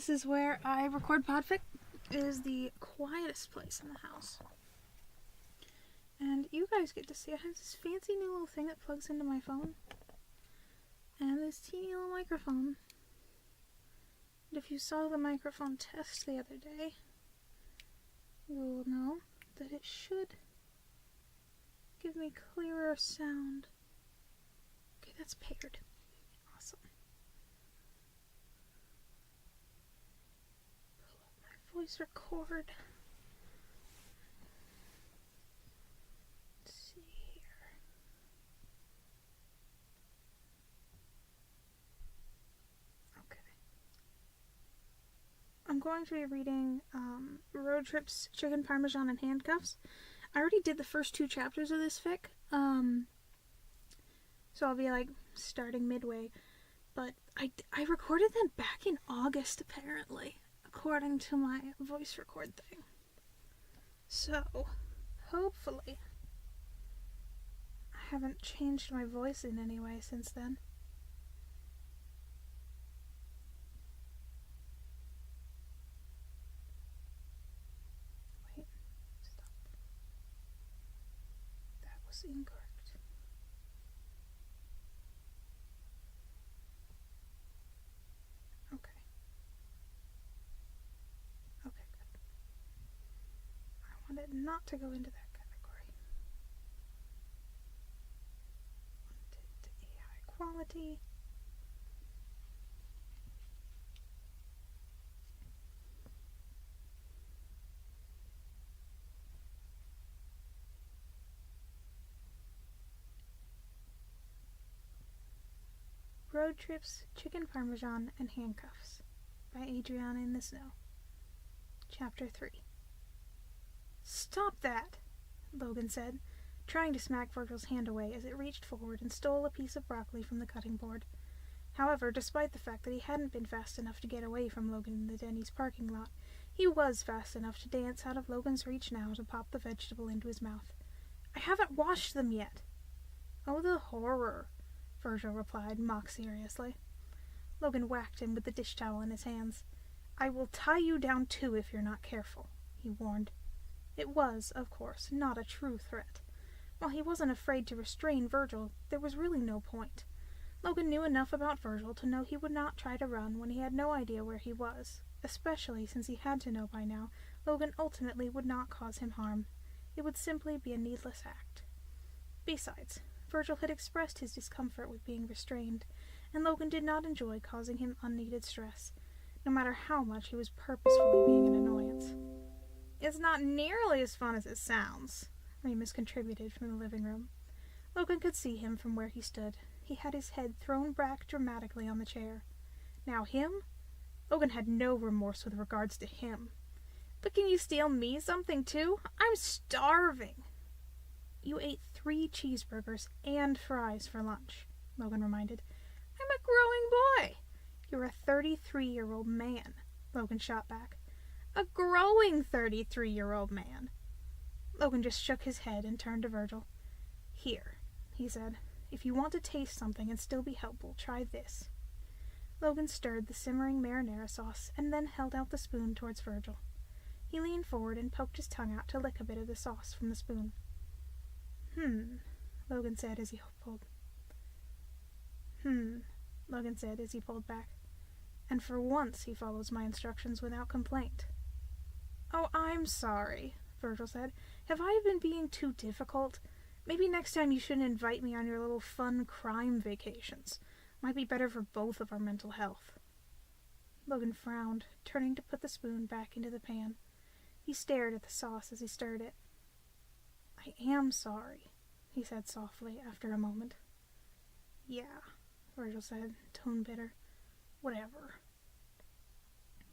This is where I record Podfic. It is the quietest place in the house. And you guys get to see I have this fancy new little thing that plugs into my phone. And this teeny little microphone. And if you saw the microphone test the other day, you will know that it should give me clearer sound. Okay, that's paired. Awesome. Pull up my voice record. Let's see here. Okay. I'm going to be reading Road Trips, Chicken Parmesan, and Handcuffs. I already did the first 2 chapters of this fic, so I'll be starting midway, but I recorded them back in August apparently, according to my voice record thing. So, hopefully, I haven't changed my voice in any way since then. Wait, stop. That was incorrect. Wanted not to go into that category. Wanted AI quality. Road Trips, Chicken Parmesan, and Handcuffs by Adriana in the Snow. Chapter 3. "Stop that!" Logan said, trying to smack Virgil's hand away as it reached forward and stole a piece of broccoli from the cutting board. However, despite the fact that he hadn't been fast enough to get away from Logan in the Denny's parking lot, he was fast enough to dance out of Logan's reach now to pop the vegetable into his mouth. "I haven't washed them yet." "Oh, the horror," Virgil replied, mock-seriously. Logan whacked him with the dish towel in his hands. "I will tie you down too if you're not careful," he warned. It was, of course, not a true threat. While he wasn't afraid to restrain Virgil, there was really no point. Logan knew enough about Virgil to know he would not try to run when he had no idea where he was, especially since he had to know by now Logan ultimately would not cause him harm. It would simply be a needless act. Besides, Virgil had expressed his discomfort with being restrained, and Logan did not enjoy causing him unneeded stress, no matter how much he was purposefully being an annoyance. "It's not nearly as fun as it sounds," Remus contributed from the living room. Logan could see him from where he stood. He had his head thrown back dramatically on the chair. Now him? Logan had no remorse with regards to him. "But can you steal me something too? I'm starving." "You ate 3 cheeseburgers and fries for lunch," Logan reminded. "I'm a growing boy." "You're a 33-year-old man," Logan shot back. "A growing 33-year-old man." Logan just shook his head and turned to Virgil. "Here," he said. "If you want to taste something and still be helpful, try this." Logan stirred the simmering marinara sauce and then held out the spoon towards Virgil. He leaned forward and poked his tongue out to lick a bit of the sauce from the spoon. Logan said as he pulled back. "And for once he follows my instructions without complaint." "Oh, I'm sorry," Virgil said. "Have I been being too difficult? Maybe next time you shouldn't invite me on your little fun crime vacations. Might be better for both of our mental health." Logan frowned, turning to put the spoon back into the pan. He stared at the sauce as he stirred it. "I am sorry," he said softly after a moment. "Yeah," Virgil said, tone bitter. "Whatever."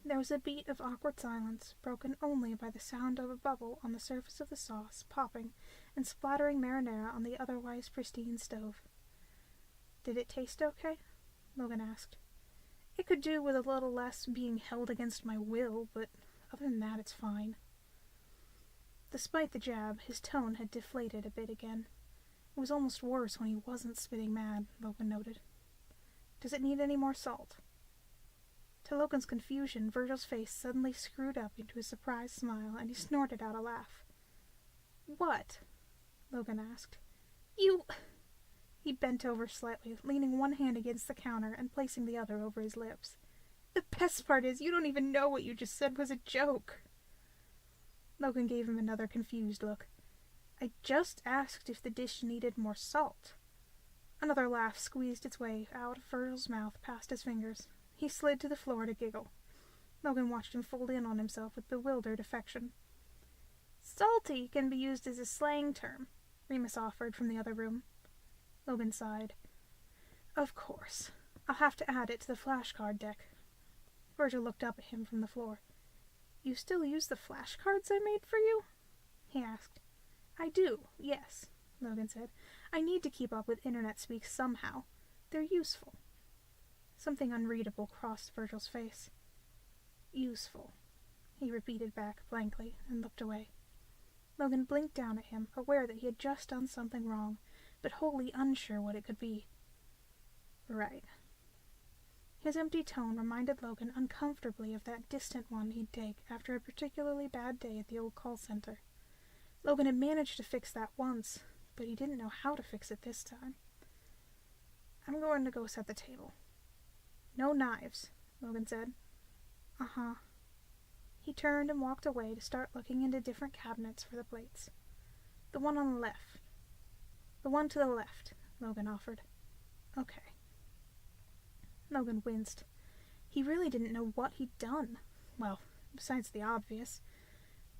There was a beat of awkward silence, broken only by the sound of a bubble on the surface of the sauce popping and splattering marinara on the otherwise pristine stove. "Did it taste okay?" Logan asked. "It could do with a little less being held against my will, but other than that, it's fine." Despite the jab, his tone had deflated a bit again. It was almost worse when he wasn't spitting mad, Logan noted. "Does it need any more salt?" To Logan's confusion, Virgil's face suddenly screwed up into a surprised smile, and he snorted out a laugh. "What?" Logan asked. "You—" He bent over slightly, leaning one hand against the counter and placing the other over his lips. "The best part is, you don't even know what you just said was a joke." Logan gave him another confused look. "I just asked if the dish needed more salt." Another laugh squeezed its way out of Virgil's mouth past his fingers. He slid to the floor to giggle. Logan watched him fold in on himself with bewildered affection. "Salty can be used as a slang term," Remus offered from the other room. Logan sighed. "Of course. I'll have to add it to the flashcard deck." Virgil looked up at him from the floor. "You still use the flashcards I made for you?" he asked. "I do, yes," Logan said. "I need to keep up with internet speak somehow. They're useful." Something unreadable crossed Virgil's face. "Useful," he repeated back blankly and looked away. Logan blinked down at him, aware that he had just done something wrong, but wholly unsure what it could be. "Right." His empty tone reminded Logan uncomfortably of that distant one he'd take after a particularly bad day at the old call center. Logan had managed to fix that once, but he didn't know how to fix it this time. "I'm going to go set the table." "No knives," Logan said. "Uh-huh." He turned and walked away to start looking into different cabinets for the plates. "The one on the left." "The one to the left," Logan offered. "Okay." Logan winced. He really didn't know what he'd done. Well, besides the obvious.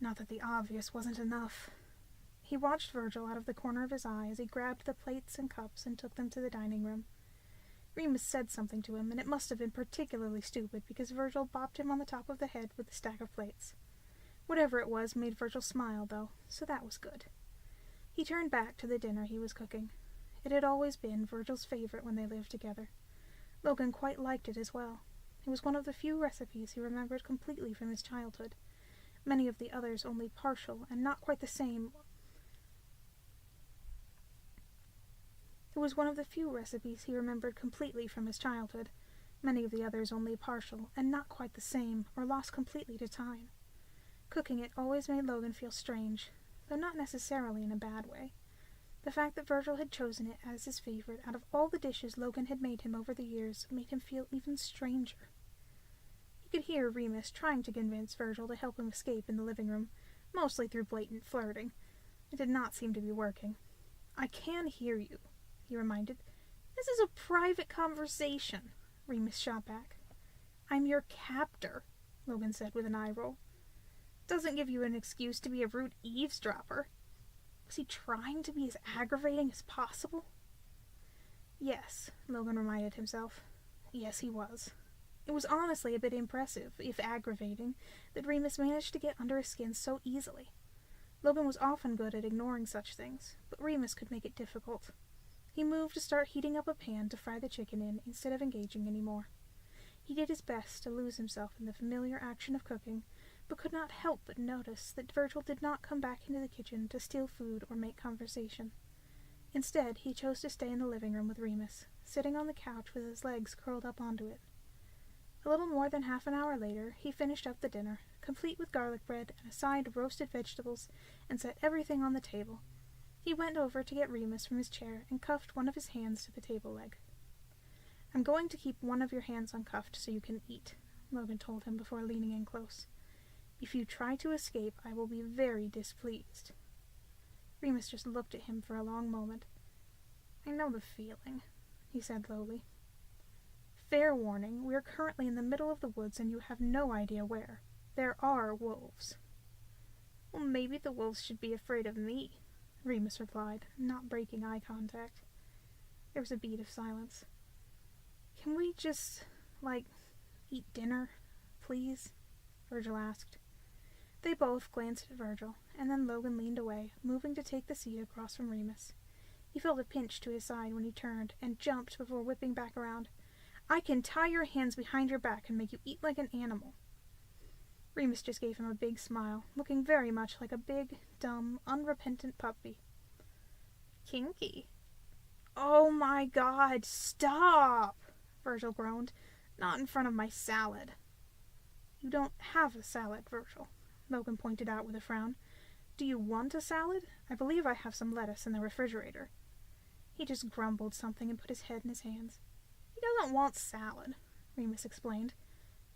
Not that the obvious wasn't enough. He watched Virgil out of the corner of his eye as he grabbed the plates and cups and took them to the dining room. Remus said something to him, and it must have been particularly stupid because Virgil bopped him on the top of the head with a stack of plates. Whatever it was made Virgil smile, though, so that was good. He turned back to the dinner he was cooking. It had always been Virgil's favorite when they lived together. Logan quite liked it as well. It was one of the few recipes he remembered completely from his childhood. Many of the others only partial and not quite the same. It was one of the few recipes he remembered completely from his childhood, many of the others only partial, and not quite the same, or lost completely to time. Cooking it always made Logan feel strange, though not necessarily in a bad way. The fact that Virgil had chosen it as his favorite out of all the dishes Logan had made him over the years made him feel even stranger. He could hear Remus trying to convince Virgil to help him escape in the living room, mostly through blatant flirting. It did not seem to be working. "I can hear you," he reminded. "This is a private conversation," Remus shot back. "I'm your captor," Logan said with an eye roll. "Doesn't give you an excuse to be a rude eavesdropper." Was he trying to be as aggravating as possible? Yes, Logan reminded himself. Yes, he was. It was honestly a bit impressive, if aggravating, that Remus managed to get under his skin so easily. Logan was often good at ignoring such things, but Remus could make it difficult. He moved to start heating up a pan to fry the chicken in instead of engaging any more. He did his best to lose himself in the familiar action of cooking, but could not help but notice that Virgil did not come back into the kitchen to steal food or make conversation. Instead, he chose to stay in the living room with Remus, sitting on the couch with his legs curled up onto it. A little more than half an hour later, he finished up the dinner, complete with garlic bread and a side of roasted vegetables, and set everything on the table. He went over to get Remus from his chair and cuffed one of his hands to the table leg. "I'm going to keep one of your hands uncuffed so you can eat," Logan told him before leaning in close. "If you try to escape, I will be very displeased." Remus just looked at him for a long moment. "I know the feeling," he said lowly. "Fair warning, we are currently in the middle of the woods and you have no idea where. There are wolves." "Well, maybe the wolves should be afraid of me," Remus replied, not breaking eye contact. There was a beat of silence. "Can we just, eat dinner, please?" Virgil asked. They both glanced at Virgil, and then Logan leaned away, moving to take the seat across from Remus. He felt a pinch to his side when he turned, and jumped before whipping back around. "I can tie your hands behind your back and make you eat like an animal." Remus just gave him a big smile, looking very much like a big, dumb, unrepentant puppy. "Kinky." "Oh my God, stop!" Virgil groaned. Not in front of my salad. You don't have a salad, Virgil, Logan pointed out with a frown. Do you want a salad? I believe I have some lettuce in the refrigerator. He just grumbled something and put his head in his hands. He doesn't want salad, Remus explained.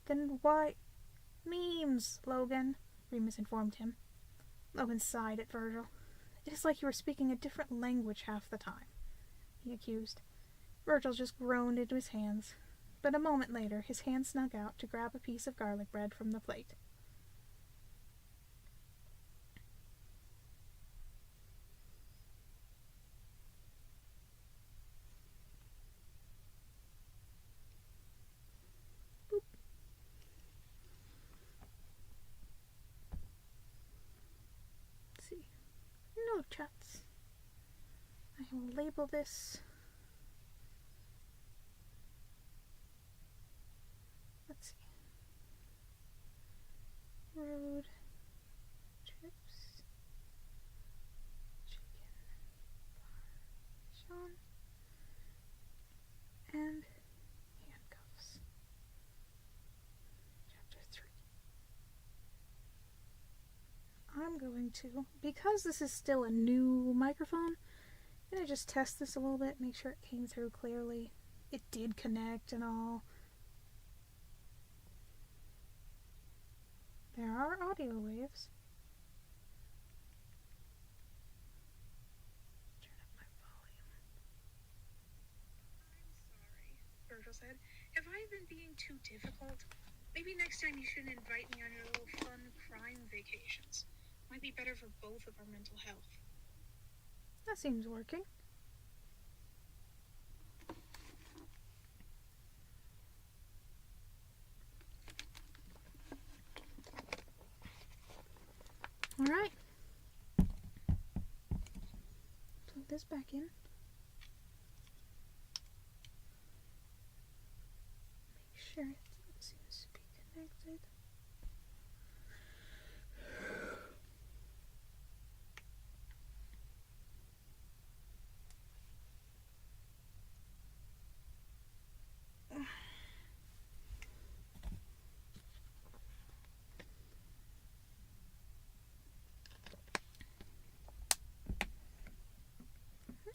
Then why... Memes, Logan, Remus informed him. Logan sighed at Virgil. It is like you were speaking a different language half the time, he accused. Virgil just groaned into his hands, but a moment later his hand snuck out to grab a piece of garlic bread from the plate. Boop. Let's see. No chats. I will label this. Let's see. Road trips. Chicken parmesan. And handcuffs. Chapter 3. I'm going to, because this is still a new microphone, I'm going to just test this a little bit, make sure it came through clearly. It did connect and all. There are audio waves. Turn up my volume. I'm sorry, Virgil said. Have I been being too difficult? Maybe next time you shouldn't invite me on your little fun crime vacations. Might be better for both of our mental health. That seems working. Alright. Plug this back in. Make sure it seems to be connected.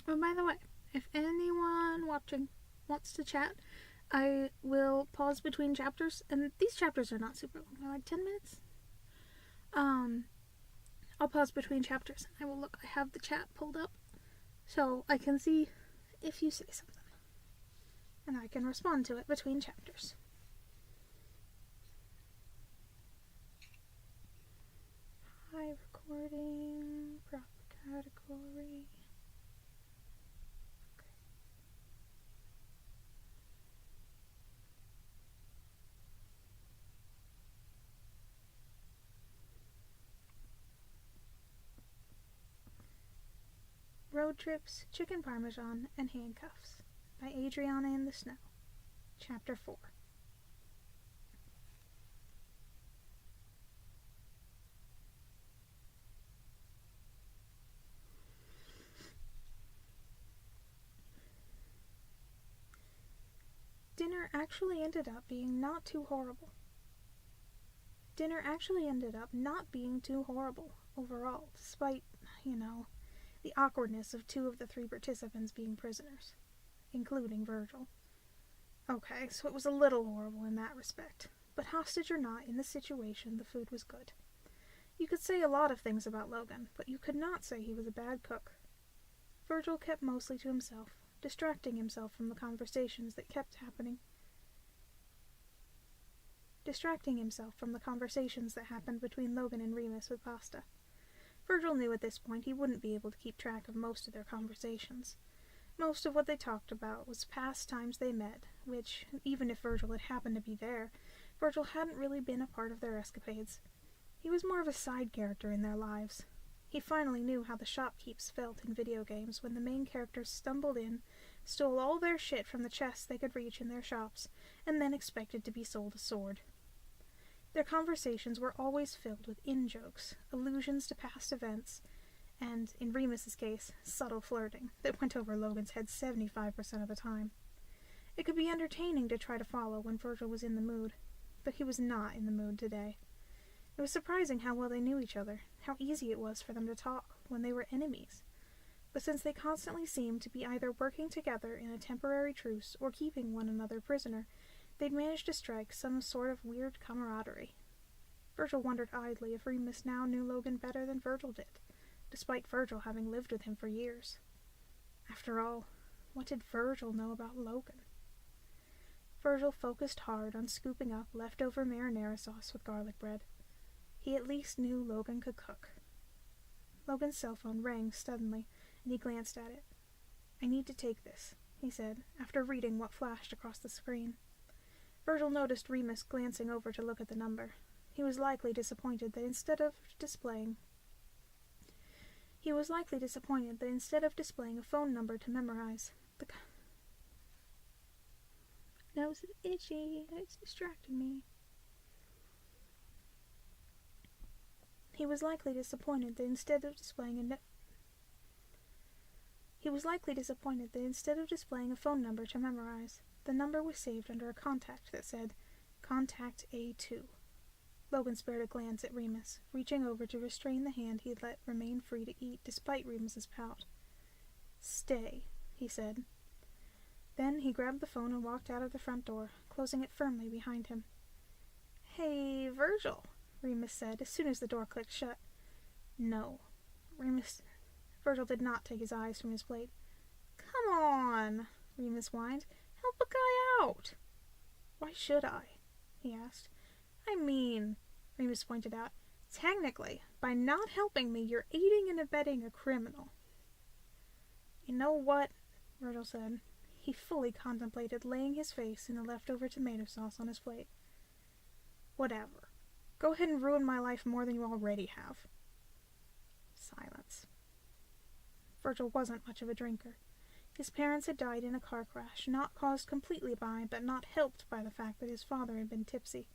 Oh, by the way, if anyone watching wants to chat, I will pause between chapters, and these chapters are not super long, they're like 10 minutes. I'll pause between chapters, and I will look, I have the chat pulled up, so I can see if you say something, and I can respond to it between chapters. Hi, recording, proper category. Road Trips, Chicken Parmesan, and Handcuffs by Adriana in the Snow. Chapter 4. Dinner actually ended up being not too horrible. Dinner actually ended up not being too horrible overall, despite, the awkwardness of 2 of the 3 participants being prisoners, including Virgil. Okay, so it was a little horrible in that respect, but hostage or not, in this situation, the food was good. You could say a lot of things about Logan, but you could not say he was a bad cook. Virgil kept mostly to himself, distracting himself from the conversations that kept happening. Distracting himself from the conversations that happened between Logan and Remus with pasta. Virgil knew at this point he wouldn't be able to keep track of most of their conversations. Most of what they talked about was past times they met, which, even if Virgil had happened to be there, Virgil hadn't really been a part of their escapades. He was more of a side character in their lives. He finally knew how the shopkeepers felt in video games when the main characters stumbled in, stole all their shit from the chests they could reach in their shops, and then expected to be sold a sword. Their conversations were always filled with in-jokes, allusions to past events, and, in Remus's case, subtle flirting that went over Logan's head 75% of the time. It could be entertaining to try to follow when Virgil was in the mood, but he was not in the mood today. It was surprising how well they knew each other, how easy it was for them to talk when they were enemies. But since they constantly seemed to be either working together in a temporary truce or keeping one another prisoner, they'd managed to strike some sort of weird camaraderie. Virgil wondered idly if Remus now knew Logan better than Virgil did, despite Virgil having lived with him for years. After all, what did Virgil know about Logan? Virgil focused hard on scooping up leftover marinara sauce with garlic bread. He at least knew Logan could cook. Logan's cell phone rang suddenly, and he glanced at it. "I need to take this," he said, after reading what flashed across the screen. Virgil noticed Remus glancing over to look at the number. He was likely disappointed that instead of displaying a phone number to memorize, the nose is itchy. It's distracting me. He was likely disappointed that instead of displaying a phone number to memorize, the number was saved under a contact that said, "Contact A2." Logan spared a glance at Remus, reaching over to restrain the hand he had let remain free to eat despite Remus's pout. "Stay," he said. Then he grabbed the phone and walked out of the front door, closing it firmly behind him. "Hey, Virgil," Remus said as soon as the door clicked shut. "No." Virgil did not take his eyes from his plate. "Come on," Remus whined. "Help a guy out." "Why should I?" he asked. "I mean," Remus pointed out, "technically, by not helping me, you're aiding and abetting a criminal." "You know what?" Virgil said. He fully contemplated laying his face in the leftover tomato sauce on his plate. "Whatever. Go ahead and ruin my life more than you already have." Silence. Virgil wasn't much of a drinker. His parents had died in a car crash, not caused completely by, but not helped by the fact that his father had been tipsy,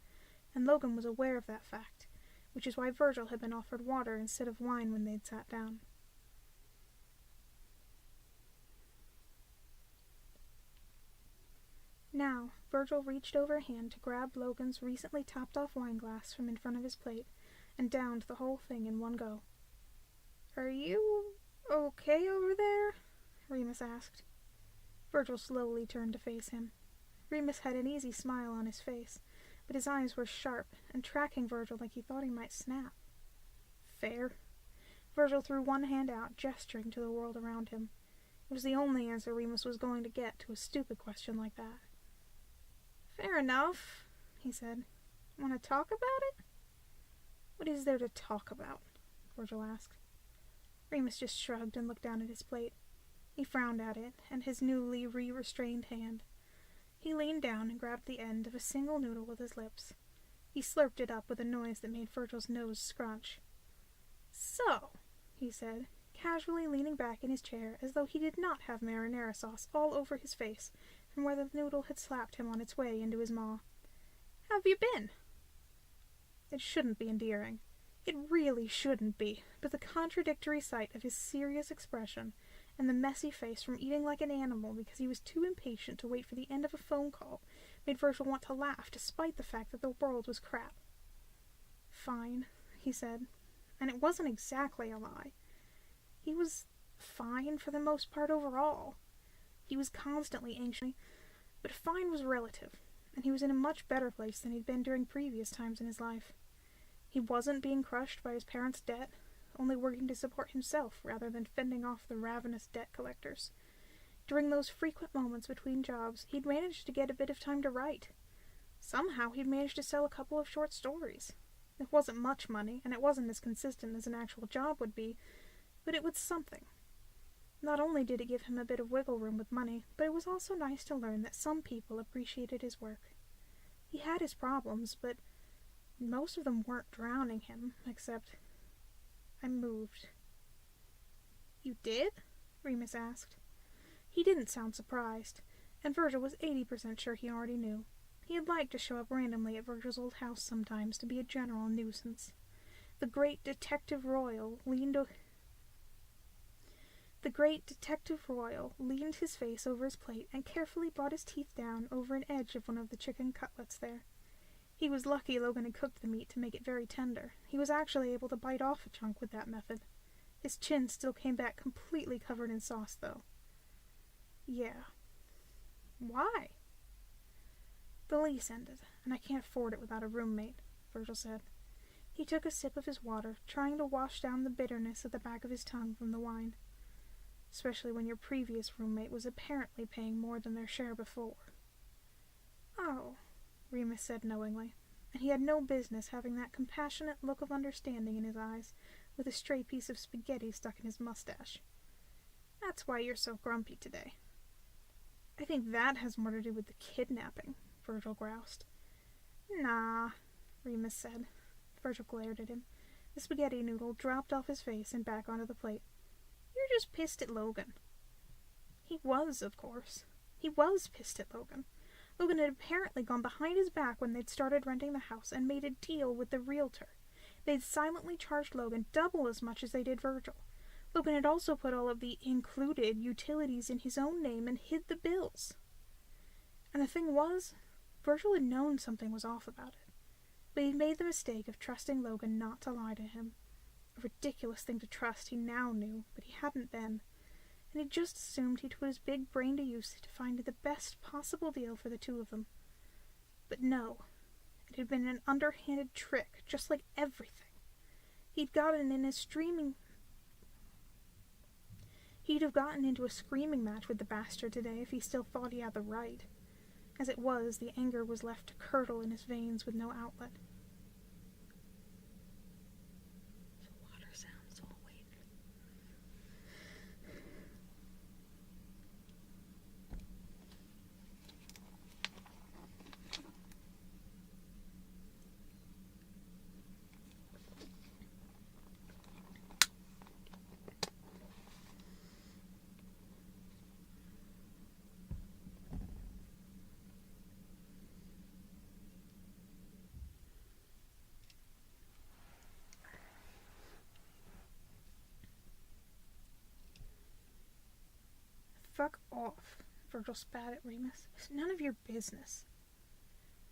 and Logan was aware of that fact, which is why Virgil had been offered water instead of wine when they'd sat down. Now, Virgil reached over a hand to grab Logan's recently topped-off wine glass from in front of his plate and downed the whole thing in one go. "Are you okay over there?" Remus asked. Virgil slowly turned to face him. Remus had an easy smile on his face, but his eyes were sharp and tracking Virgil like he thought he might snap. "Fair." Virgil threw one hand out, gesturing to the world around him. It was the only answer Remus was going to get to a stupid question like that. "Fair enough," he said. "Want to talk about it?" "What is there to talk about?" Virgil asked. Remus just shrugged and looked down at his plate. He frowned at it and his newly re-restrained hand. He leaned down and grabbed the end of a single noodle with his lips. He slurped it up with a noise that made Virgil's nose scrunch. "So," he said, casually leaning back in his chair as though he did not have marinara sauce all over his face from where the noodle had slapped him on its way into his maw. "How've you been?" It shouldn't be endearing. It really shouldn't be, but the contradictory sight of his serious expression and the messy face from eating like an animal because he was too impatient to wait for the end of a phone call made Virgil want to laugh despite the fact that the world was crap. "Fine," he said, and it wasn't exactly a lie. He was fine for the most part overall. He was constantly anxious, but fine was relative, and he was in a much better place than he'd been during previous times in his life. He wasn't being crushed by his parents' debt, only working to support himself rather than fending off the ravenous debt collectors. During those frequent moments between jobs, he'd managed to get a bit of time to write. Somehow he'd managed to sell a couple of short stories. It wasn't much money, and it wasn't as consistent as an actual job would be, but it was something. Not only did it give him a bit of wiggle room with money, but it was also nice to learn that some people appreciated his work. He had his problems, but most of them weren't drowning him, except... I moved. "You did?" Remus asked. He didn't sound surprised, and Virgil was 80% sure he already knew. He had liked to show up randomly at Virgil's old house sometimes to be a general nuisance. The great Detective Royal leaned The great Detective Royal leaned his face over his plate and carefully brought his teeth down over an edge of one of the chicken cutlets there. He was lucky Logan had cooked the meat to make it very tender. He was actually able to bite off a chunk with that method. His chin still came back completely covered in sauce, though. Yeah. Why? The lease ended, and I can't afford it without a roommate, Virgil said. He took a sip of his water, trying to wash down the bitterness at the back of his tongue from the wine. Especially when your previous roommate was apparently paying more than their share before. Oh, Remus said knowingly, and he had no business having that compassionate look of understanding in his eyes, with a stray piece of spaghetti stuck in his mustache. That's why you're so grumpy today. I think that has more to do with the kidnapping, Virgil groused. Nah, Remus said. Virgil glared at him. The spaghetti noodle dropped off his face and back onto the plate. You're just pissed at Logan. He was, of course. He was pissed at Logan. Logan had apparently gone behind his back when they'd started renting the house and made a deal with the realtor. They'd silently charged Logan double as much as they did Virgil. Logan had also put all of the included utilities in his own name and hid the bills. And the thing was, Virgil had known something was off about it. But he'd made the mistake of trusting Logan not to lie to him. A ridiculous thing to trust, he now knew, but he hadn't then. And he just assumed he'd put his big brain to use to find the best possible deal for the two of them. But no, it had been an underhanded trick, just like everything. He'd have gotten into a screaming match with the bastard today if he still thought he had the right. As it was, the anger was left to curdle in his veins with no outlet. The water sounds all wait. Fuck off, Virgil spat at Remus. It's none of your business.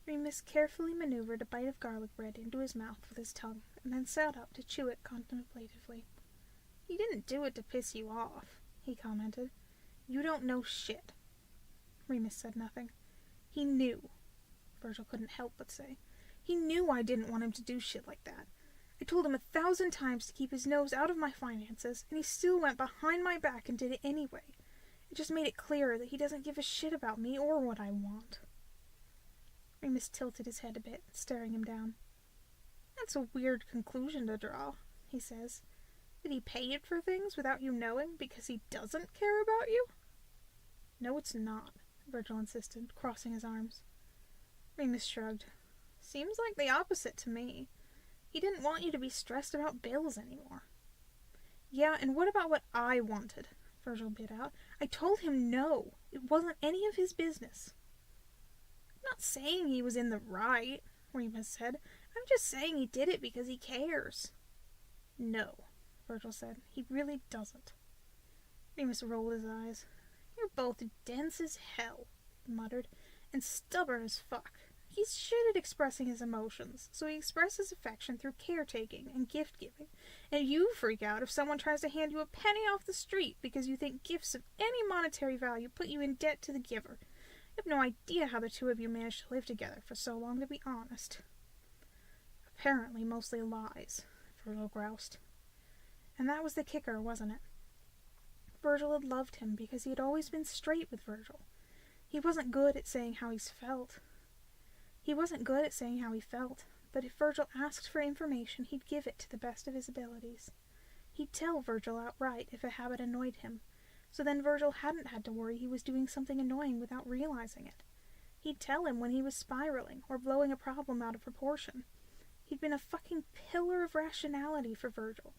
Remus carefully maneuvered a bite of garlic bread into his mouth with his tongue, and then sat up to chew it contemplatively. He didn't do it to piss you off, he commented. You don't know shit. Remus said nothing. He knew, Virgil couldn't help but say. He knew I didn't want him to do shit like that. I told him 1,000 times to keep his nose out of my finances, and he still went behind my back and did it anyway. It just made it clearer that he doesn't give a shit about me or what I want. Remus tilted his head a bit, staring him down. That's a weird conclusion to draw, he says. Did he pay it for things without you knowing because he doesn't care about you? No, it's not, Virgil insisted, crossing his arms. Remus shrugged. Seems like the opposite to me. He didn't want you to be stressed about bills anymore. Yeah, and what about what I wanted? Virgil bit out. I told him no. It wasn't any of his business. I'm not saying he was in the right, Remus said. I'm just saying he did it because he cares. No, Virgil said. He really doesn't. Remus rolled his eyes. You're both dense as hell, he muttered, and stubborn as fuck. He's shit at expressing his emotions, so he expresses affection through caretaking and gift-giving, and you freak out if someone tries to hand you a penny off the street because you think gifts of any monetary value put you in debt to the giver. I have no idea how the two of you managed to live together for so long, to be honest. Apparently mostly lies, Virgil groused. And that was the kicker, wasn't it? Virgil had loved him because he had always been straight with Virgil. He wasn't good at saying how he felt. But if Virgil asked for information, he'd give it to the best of his abilities. He'd tell Virgil outright if a habit annoyed him, so then Virgil hadn't had to worry he was doing something annoying without realizing it. He'd tell him when he was spiraling or blowing a problem out of proportion. He'd been a fucking pillar of rationality for Virgil,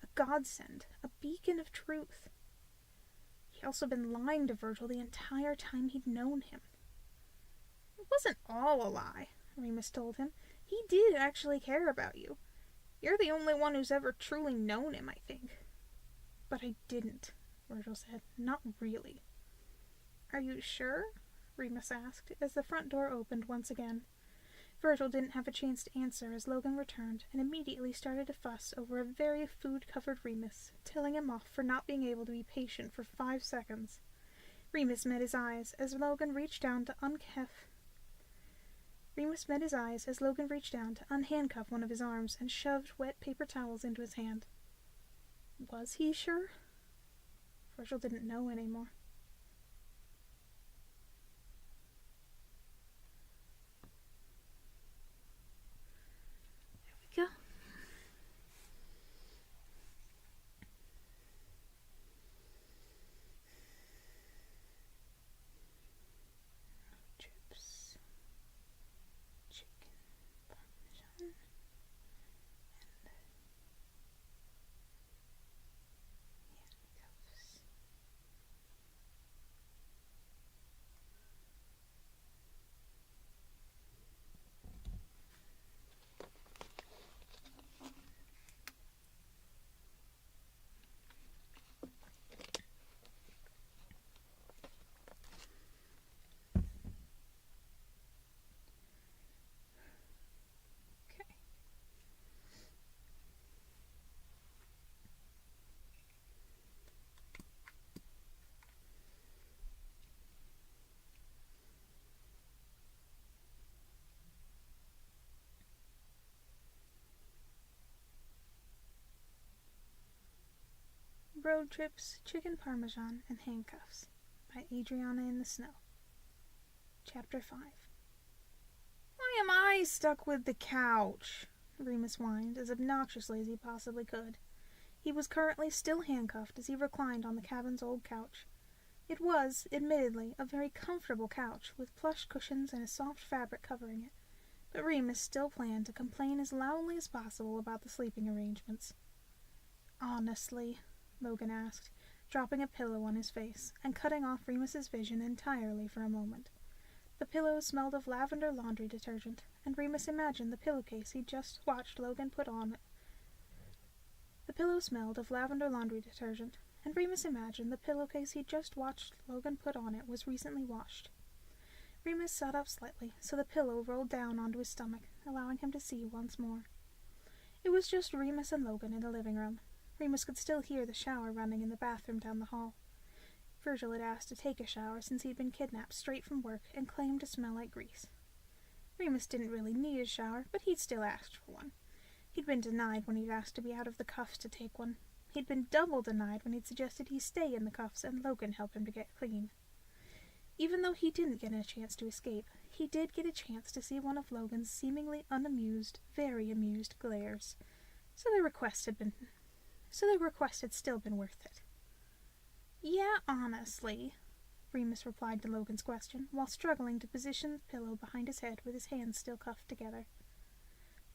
a godsend, a beacon of truth. He'd also been lying to Virgil the entire time he'd known him. It wasn't all a lie, Remus told him. He did actually care about you. You're the only one who's ever truly known him, I think. But I didn't, Virgil said. Not really. Are you sure? Remus asked, as the front door opened once again. Virgil didn't have a chance to answer as Logan returned and immediately started to fuss over a very food-covered Remus, telling him off for not being able to be patient for 5 seconds. Remus met his eyes as Logan reached down to unhandcuff one of his arms and shoved wet paper towels into his hand. Was he sure? Virgil didn't know anymore. There we go. Chips, chicken, parmesan, and handcuffs. Okay. Road Trips, Chicken Parmesan, and Handcuffs by Adriana in the Snow. Chapter 5. Why am I stuck with the couch? Remus whined, as obnoxiously as he possibly could. He was currently still handcuffed as he reclined on the cabin's old couch. It was, admittedly, a very comfortable couch, with plush cushions and a soft fabric covering it, but Remus still planned to complain as loudly as possible about the sleeping arrangements. Honestly, Logan asked, dropping a pillow on his face and cutting off Remus's vision entirely for a moment. The pillow smelled of lavender laundry detergent, and Remus imagined the pillowcase he'd just watched Logan put on it. The pillow smelled of lavender laundry detergent, and Remus imagined the pillowcase he'd just watched Logan put on it was recently washed. Remus sat up slightly, so the pillow rolled down onto his stomach, allowing him to see once more. It was just Remus and Logan in the living room. Remus could still hear the shower running in the bathroom down the hall. Virgil had asked to take a shower since he'd been kidnapped straight from work and claimed to smell like grease. Remus didn't really need a shower, but he'd still asked for one. He'd been denied when he'd asked to be out of the cuffs to take one. He'd been double denied when he'd suggested he stay in the cuffs and Logan help him to get clean. Even though he didn't get a chance to escape, he did get a chance to see one of Logan's seemingly unamused, very amused glares. So the request had still been worth it. Yeah, honestly, Remus replied to Logan's question, while struggling to position the pillow behind his head with his hands still cuffed together.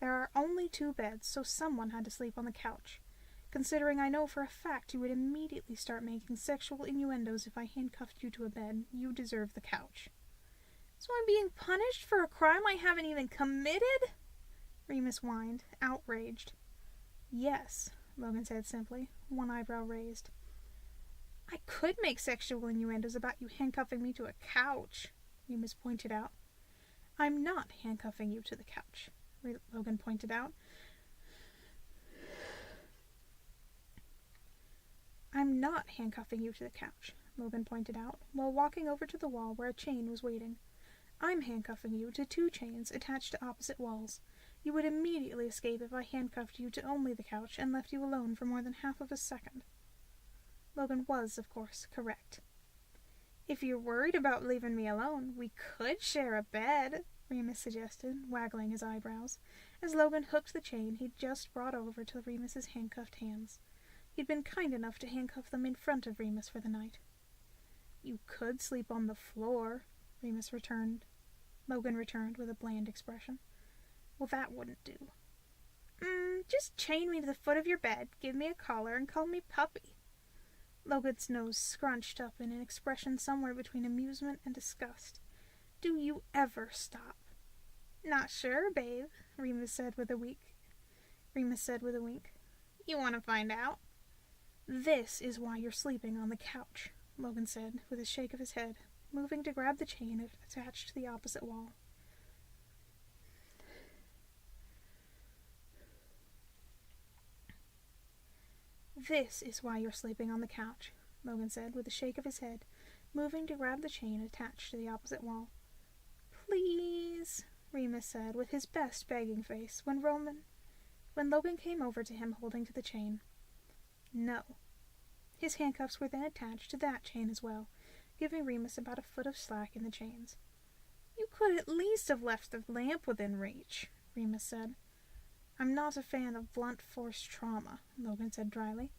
There are only 2 beds, so someone had to sleep on the couch. Considering I know for a fact you would immediately start making sexual innuendos if I handcuffed you to a bed, you deserve the couch. So I'm being punished for a crime I haven't even committed? Remus whined, outraged. Yes, Logan said simply, one eyebrow raised. I could make sexual innuendos about you handcuffing me to a couch, Remus pointed out. I'm not handcuffing you to the couch, Logan pointed out. I'm not handcuffing you to the couch, Logan pointed out, while walking over to the wall where a chain was waiting. I'm handcuffing you to 2 chains attached to opposite walls. You would immediately escape if I handcuffed you to only the couch and left you alone for more than half of a second. Logan was, of course, correct. If you're worried about leaving me alone, we could share a bed, Remus suggested, waggling his eyebrows, as Logan hooked the chain he'd just brought over to Remus's handcuffed hands. He'd been kind enough to handcuff them in front of Remus for the night. You could sleep on the floor, Logan returned with a bland expression. Well, that wouldn't do. Just chain me to the foot of your bed, give me a collar, and call me Puppy. Logan's nose scrunched up in an expression somewhere between amusement and disgust. Do you ever stop? Not sure, babe, Remus said with a wink. You want to find out? This is why you're sleeping on the couch, Logan said, with a shake of his head, moving to grab the chain attached to the opposite wall. This is why you're sleeping on the couch, Logan said, with a shake of his head, moving to grab the chain attached to the opposite wall. Please, Remus said, with his best begging face, when Logan came over to him holding to the chain. No. His handcuffs were then attached to that chain as well, giving Remus about a foot of slack in the chains. You could at least have left the lamp within reach, Remus said. I'm not a fan of blunt force trauma, Logan said dryly.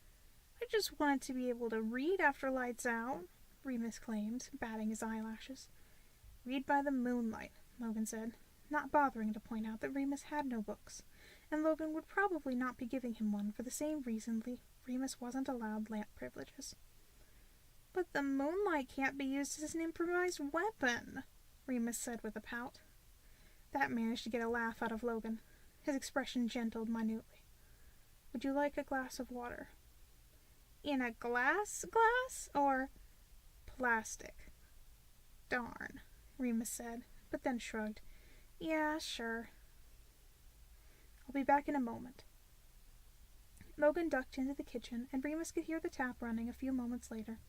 I just wanted to be able to read after lights out, Remus claimed, batting his eyelashes. Read by the moonlight, Logan said, not bothering to point out that Remus had no books, and Logan would probably not be giving him one for the same reason Remus wasn't allowed lamp privileges. But the moonlight can't be used as an improvised weapon, Remus said with a pout. That managed to get a laugh out of Logan. His expression gentled minutely. Would you like a glass of water? In a glass, or plastic? Darn, Remus said, but then shrugged. Yeah, sure. I'll be back in a moment. Logan ducked into the kitchen, and Remus could hear the tap running a few moments later.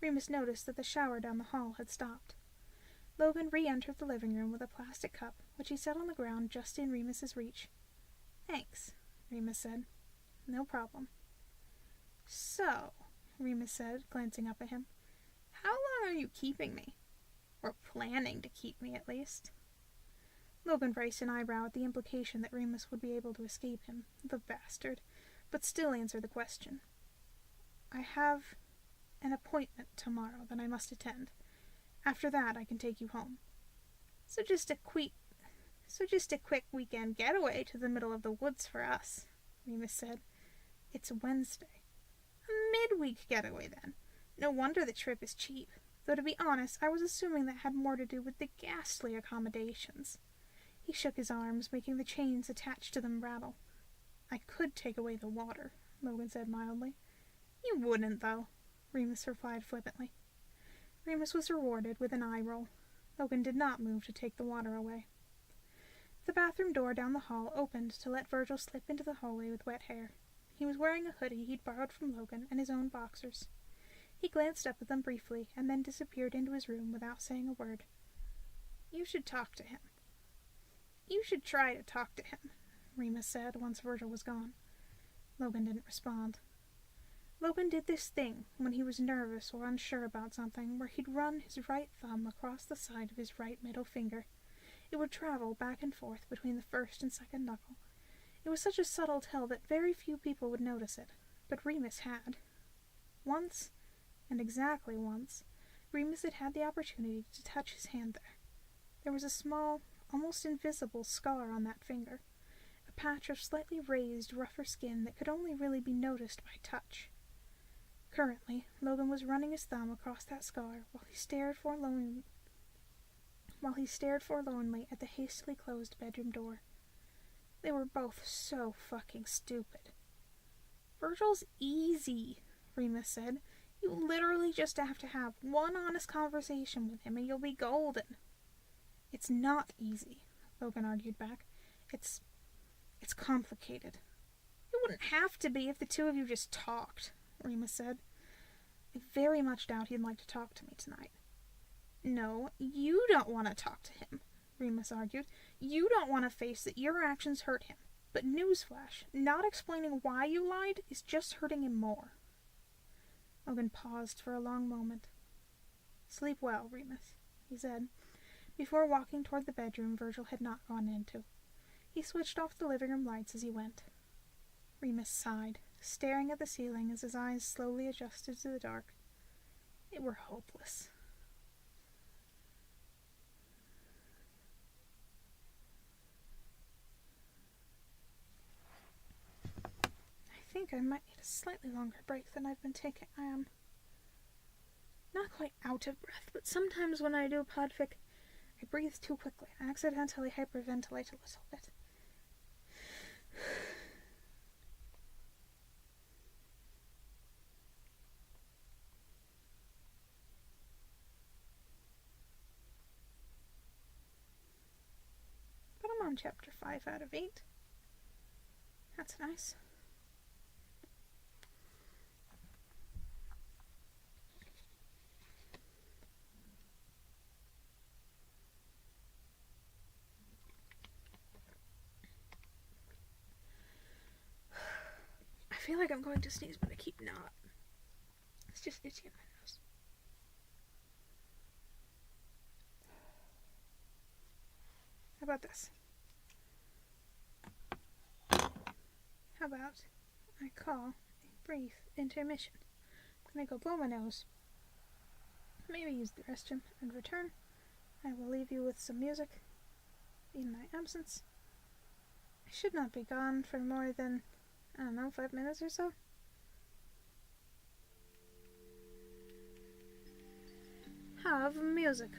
Remus noticed that the shower down the hall had stopped. Logan re-entered the living room with a plastic cup, which he set on the ground just in Remus's reach. Thanks, Remus said. No problem. So, Remus said, glancing up at him, how long are you keeping me? Or planning to keep me, at least? Logan raised an eyebrow at the implication that Remus would be able to escape him, the bastard, but still answered the question. I have an appointment tomorrow that I must attend. After that, I can take you home. So just a quick weekend getaway to the middle of the woods for us, Remus said. It's Wednesday. A midweek getaway, then. No wonder the trip is cheap. Though to be honest, I was assuming that had more to do with the ghastly accommodations. He shook his arms, making the chains attached to them rattle. I could take away the water, Logan said mildly. You wouldn't, though, Remus replied flippantly. Remus was rewarded with an eye roll. Logan did not move to take the water away. The bathroom door down the hall opened to let Virgil slip into the hallway with wet hair. He was wearing a hoodie he'd borrowed from Logan and his own boxers. He glanced up at them briefly and then disappeared into his room without saying a word. You should talk to him. You should try to talk to him, Remus said once Virgil was gone. Logan didn't respond. Logan did this thing when he was nervous or unsure about something where he'd run his right thumb across the side of his right middle finger. It would travel back and forth between the first and second knuckle. It was such a subtle tell that very few people would notice it, but Remus had. Once, and exactly once, Remus had had the opportunity to touch his hand there. There was a small, almost invisible scar on that finger, a patch of slightly raised, rougher skin that could only really be noticed by touch. Currently, Logan was running his thumb across that scar while he stared forlornly at the hastily closed bedroom door. They were both so fucking stupid. Virgil's easy, Remus said. You literally just have to have one honest conversation with him and you'll be golden. It's not easy, Logan argued back. It's complicated. It wouldn't have to be if the two of you just talked, Remus said. I very much doubt he'd like to talk to me tonight. No, you don't want to talk to him, Remus argued. You don't want to face that your actions hurt him. But newsflash, not explaining why you lied is just hurting him more. Logan paused for a long moment. Sleep well, Remus, he said, before walking toward the bedroom Virgil had not gone into. He switched off the living room lights as he went. Remus sighed, staring at the ceiling as his eyes slowly adjusted to the dark. It were hopeless. I think I might need a slightly longer break than I've been taking. I am not quite out of breath, but sometimes when I do Podfic, I breathe too quickly. I accidentally hyperventilate a little bit. chapter 5 out of 8. That's nice. I feel like I'm going to sneeze, but I keep not. It's just itchy in my nose. How about this? How about I call a brief intermission? I'm gonna go blow my nose, maybe use the restroom, and return. I will leave you with some music in my absence. I should not be gone for more than, 5 minutes or so. Have music.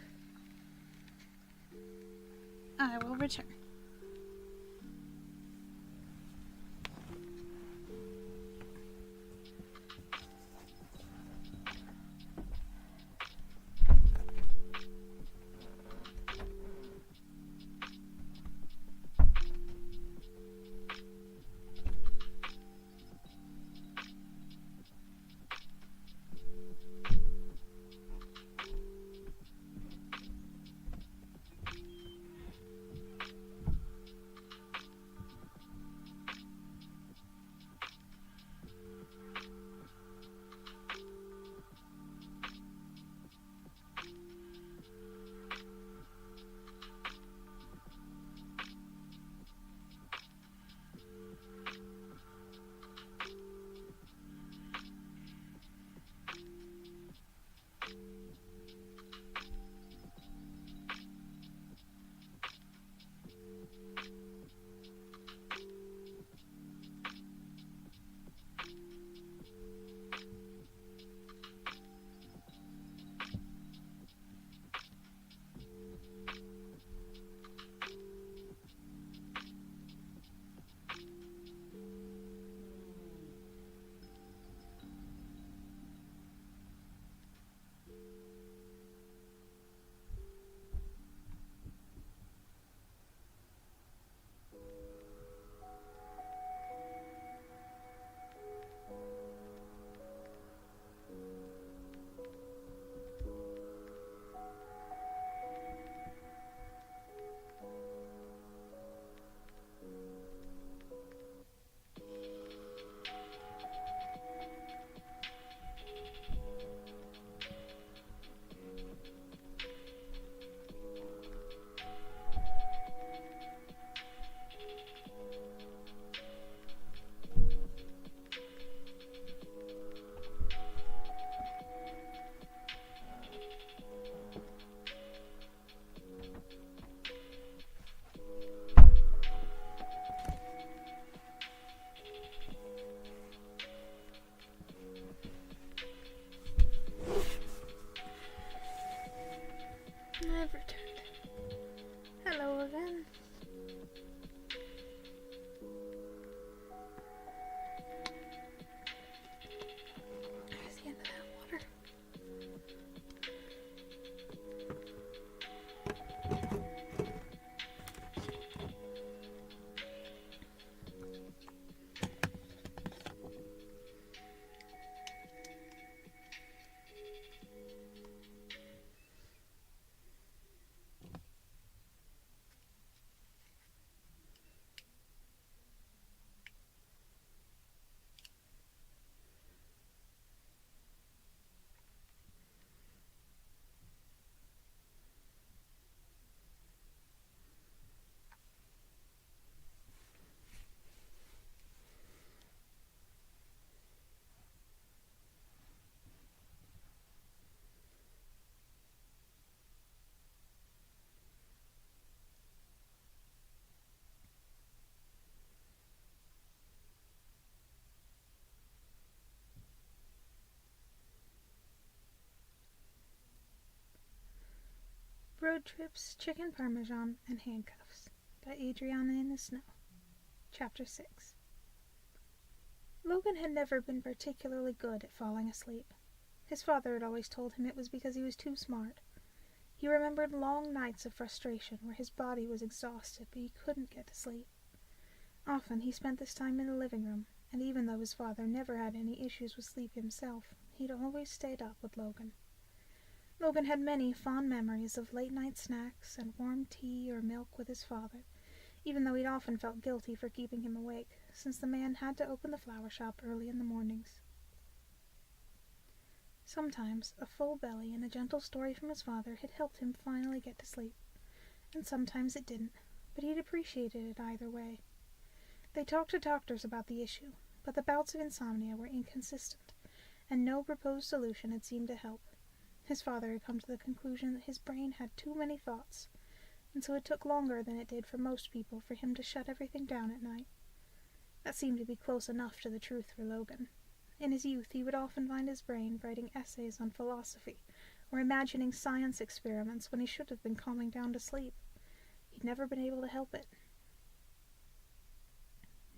I will return. I've returned. Hello again. There's the end of that water. Road Trips, Chicken Parmesan, and Handcuffs by Adriana in the Snow. Chapter 6. Logan had never been particularly good at falling asleep. His father had always told him it was because he was too smart. He remembered long nights of frustration where his body was exhausted but he couldn't get to sleep. Often he spent this time in the living room, and even though his father never had any issues with sleep himself, he'd always stayed up with Logan. Logan had many fond memories of late-night snacks and warm tea or milk with his father, even though he'd often felt guilty for keeping him awake, since the man had to open the flower shop early in the mornings. Sometimes a full belly and a gentle story from his father had helped him finally get to sleep, and sometimes it didn't, but he'd appreciated it either way. They talked to doctors about the issue, but the bouts of insomnia were inconsistent, and no proposed solution had seemed to help. His father had come to the conclusion that his brain had too many thoughts, and so it took longer than it did for most people for him to shut everything down at night. That seemed to be close enough to the truth for Logan. In his youth, he would often find his brain writing essays on philosophy or imagining science experiments when he should have been calming down to sleep. He'd never been able to help it.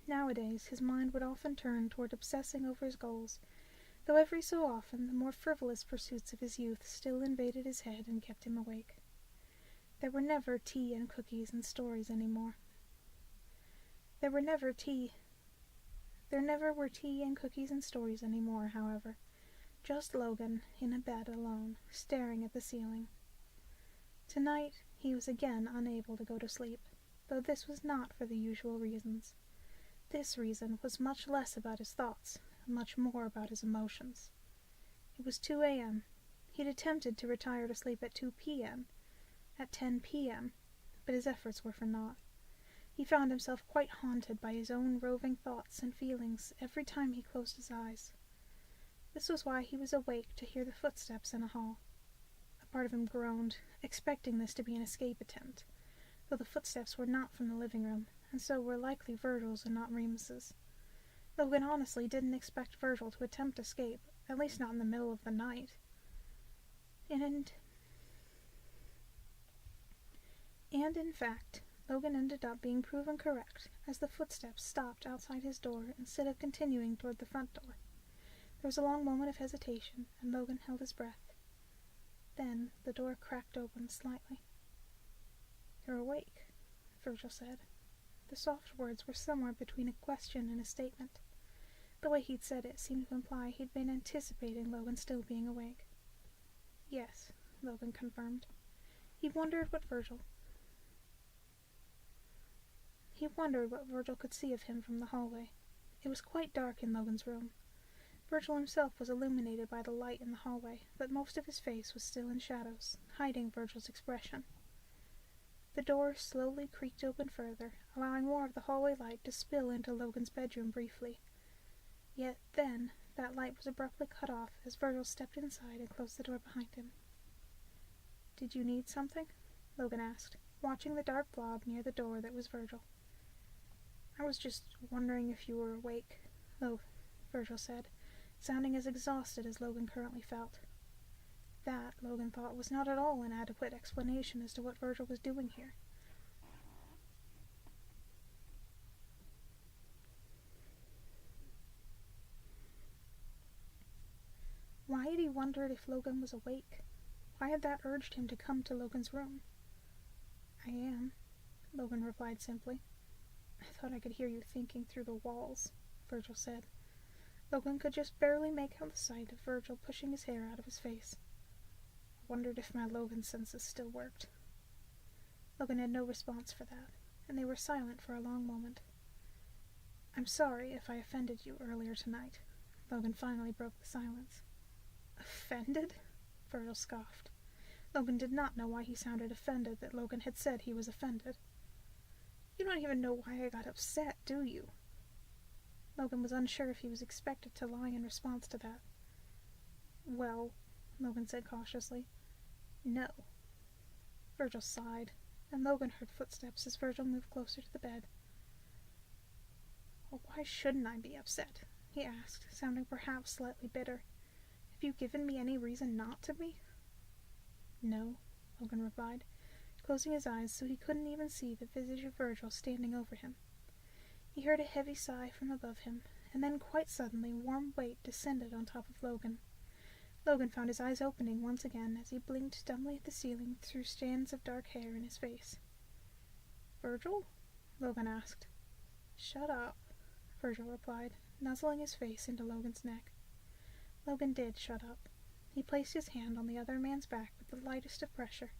Nowadays, his mind would often turn toward obsessing over his goals, though every so often the more frivolous pursuits of his youth still invaded his head and kept him awake. There were never tea and cookies and stories anymore. There never were tea and cookies and stories anymore, however. Just Logan, in a bed alone, staring at the ceiling. Tonight, he was again unable to go to sleep, though this was not for the usual reasons. This reason was much less about his thoughts, and much more about his emotions. It was 2 a.m. He'd attempted to retire to sleep at 2 p.m., at 10 p.m., but his efforts were for naught. He found himself quite haunted by his own roving thoughts and feelings every time he closed his eyes. This was why he was awake to hear the footsteps in a hall. A part of him groaned, expecting this to be an escape attempt, though the footsteps were not from the living room, and so were likely Virgil's and not Remus's. Logan honestly didn't expect Virgil to attempt escape, at least not in the middle of the night. And in fact, Logan ended up being proven correct, as the footsteps stopped outside his door instead of continuing toward the front door. There was a long moment of hesitation, and Logan held his breath. Then the door cracked open slightly. "You're awake," Virgil said. The soft words were somewhere between a question and a statement. The way he'd said it seemed to imply he'd been anticipating Logan still being awake. "Yes," Logan confirmed. He wondered what Virgil could see of him from the hallway. It was quite dark in Logan's room. Virgil himself was illuminated by the light in the hallway, but most of his face was still in shadows, hiding Virgil's expression. The door slowly creaked open further, allowing more of the hallway light to spill into Logan's bedroom briefly. Yet then, that light was abruptly cut off as Virgil stepped inside and closed the door behind him. "Did you need something?" Logan asked, watching the dark blob near the door that was Virgil. "I was just wondering if you were awake," Virgil said, sounding as exhausted as Logan currently felt. That, Logan thought, was not at all an adequate explanation as to what Virgil was doing here. Why had he wondered if Logan was awake? Why had that urged him to come to Logan's room? "I am," Logan replied simply. "I thought I could hear you thinking through the walls," Virgil said. Logan could just barely make out the sight of Virgil pushing his hair out of his face. I wondered if my Logan senses still worked. Logan had no response for that, and they were silent for a long moment. "I'm sorry if I offended you earlier tonight." Logan finally broke the silence. "Offended?" Virgil scoffed. Logan did not know why he sounded offended that Logan had said he was offended. "You don't even know why I got upset, do you?" Logan was unsure if he was expected to lie in response to that. "Well," Logan said cautiously, "no." Virgil sighed, and Logan heard footsteps as Virgil moved closer to the bed. "Well, why shouldn't I be upset?" he asked, sounding perhaps slightly bitter. "Have you given me any reason not to be?" "No," Logan replied, closing his eyes so he couldn't even see the visage of Virgil standing over him. He heard a heavy sigh from above him, and then quite suddenly a warm weight descended on top of Logan. Logan found his eyes opening once again as he blinked dumbly at the ceiling through strands of dark hair in his face. "Virgil?" Logan asked. "Shut up," Virgil replied, nuzzling his face into Logan's neck. Logan did shut up. He placed his hand on the other man's back with the lightest of pressure,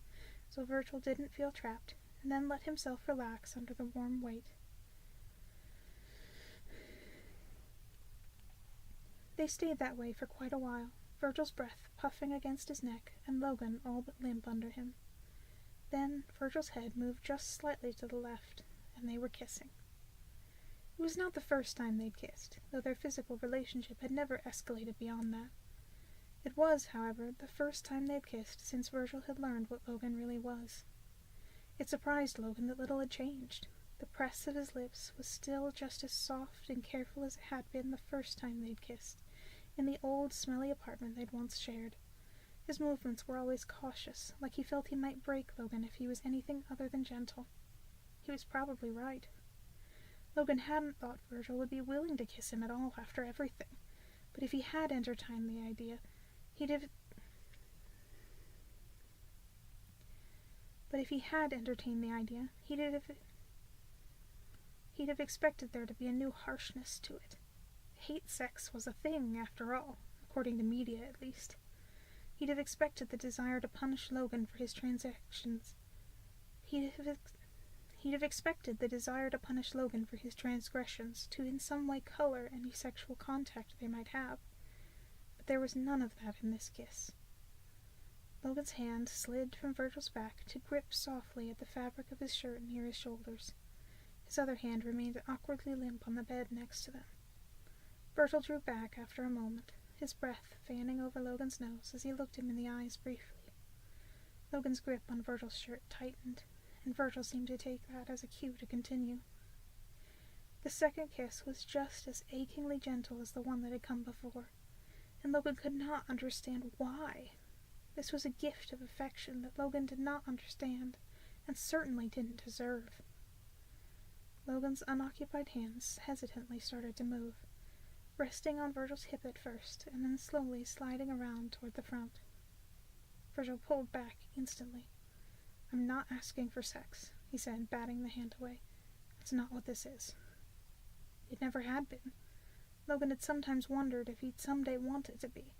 so Virgil didn't feel trapped, and then let himself relax under the warm weight. They stayed that way for quite a while, Virgil's breath puffing against his neck and Logan all but limp under him. Then Virgil's head moved just slightly to the left, and they were kissing. It was not the first time they'd kissed, though their physical relationship had never escalated beyond that. It was, however, the first time they'd kissed since Virgil had learned what Logan really was. It surprised Logan that little had changed. The press of his lips was still just as soft and careful as it had been the first time they'd kissed, in the old, smelly apartment they'd once shared. His movements were always cautious, like he felt he might break Logan if he was anything other than gentle. He was probably right. Logan hadn't thought Virgil would be willing to kiss him at all after everything, but if he had entertained the idea, he'd have expected there to be a new harshness to it. Hate sex was a thing, after all, according to media at least. He'd have expected the desire to punish Logan for his transactions. He'd have expected the desire to punish Logan for his transgressions to in some way color any sexual contact they might have. But there was none of that in this kiss. Logan's hand slid from Virgil's back to grip softly at the fabric of his shirt near his shoulders. His other hand remained awkwardly limp on the bed next to them. Virgil drew back after a moment, his breath fanning over Logan's nose as he looked him in the eyes briefly. Logan's grip on Virgil's shirt tightened, and Virgil seemed to take that as a cue to continue. The second kiss was just as achingly gentle as the one that had come before, and Logan could not understand why. This was a gift of affection that Logan did not understand, and certainly didn't deserve. Logan's unoccupied hands hesitantly started to move, resting on Virgil's hip at first, and then slowly sliding around toward the front. Virgil pulled back instantly. "I'm not asking for sex," he said, batting the hand away. "That's not what this is." It never had been. Logan had sometimes wondered if he'd someday want it to be,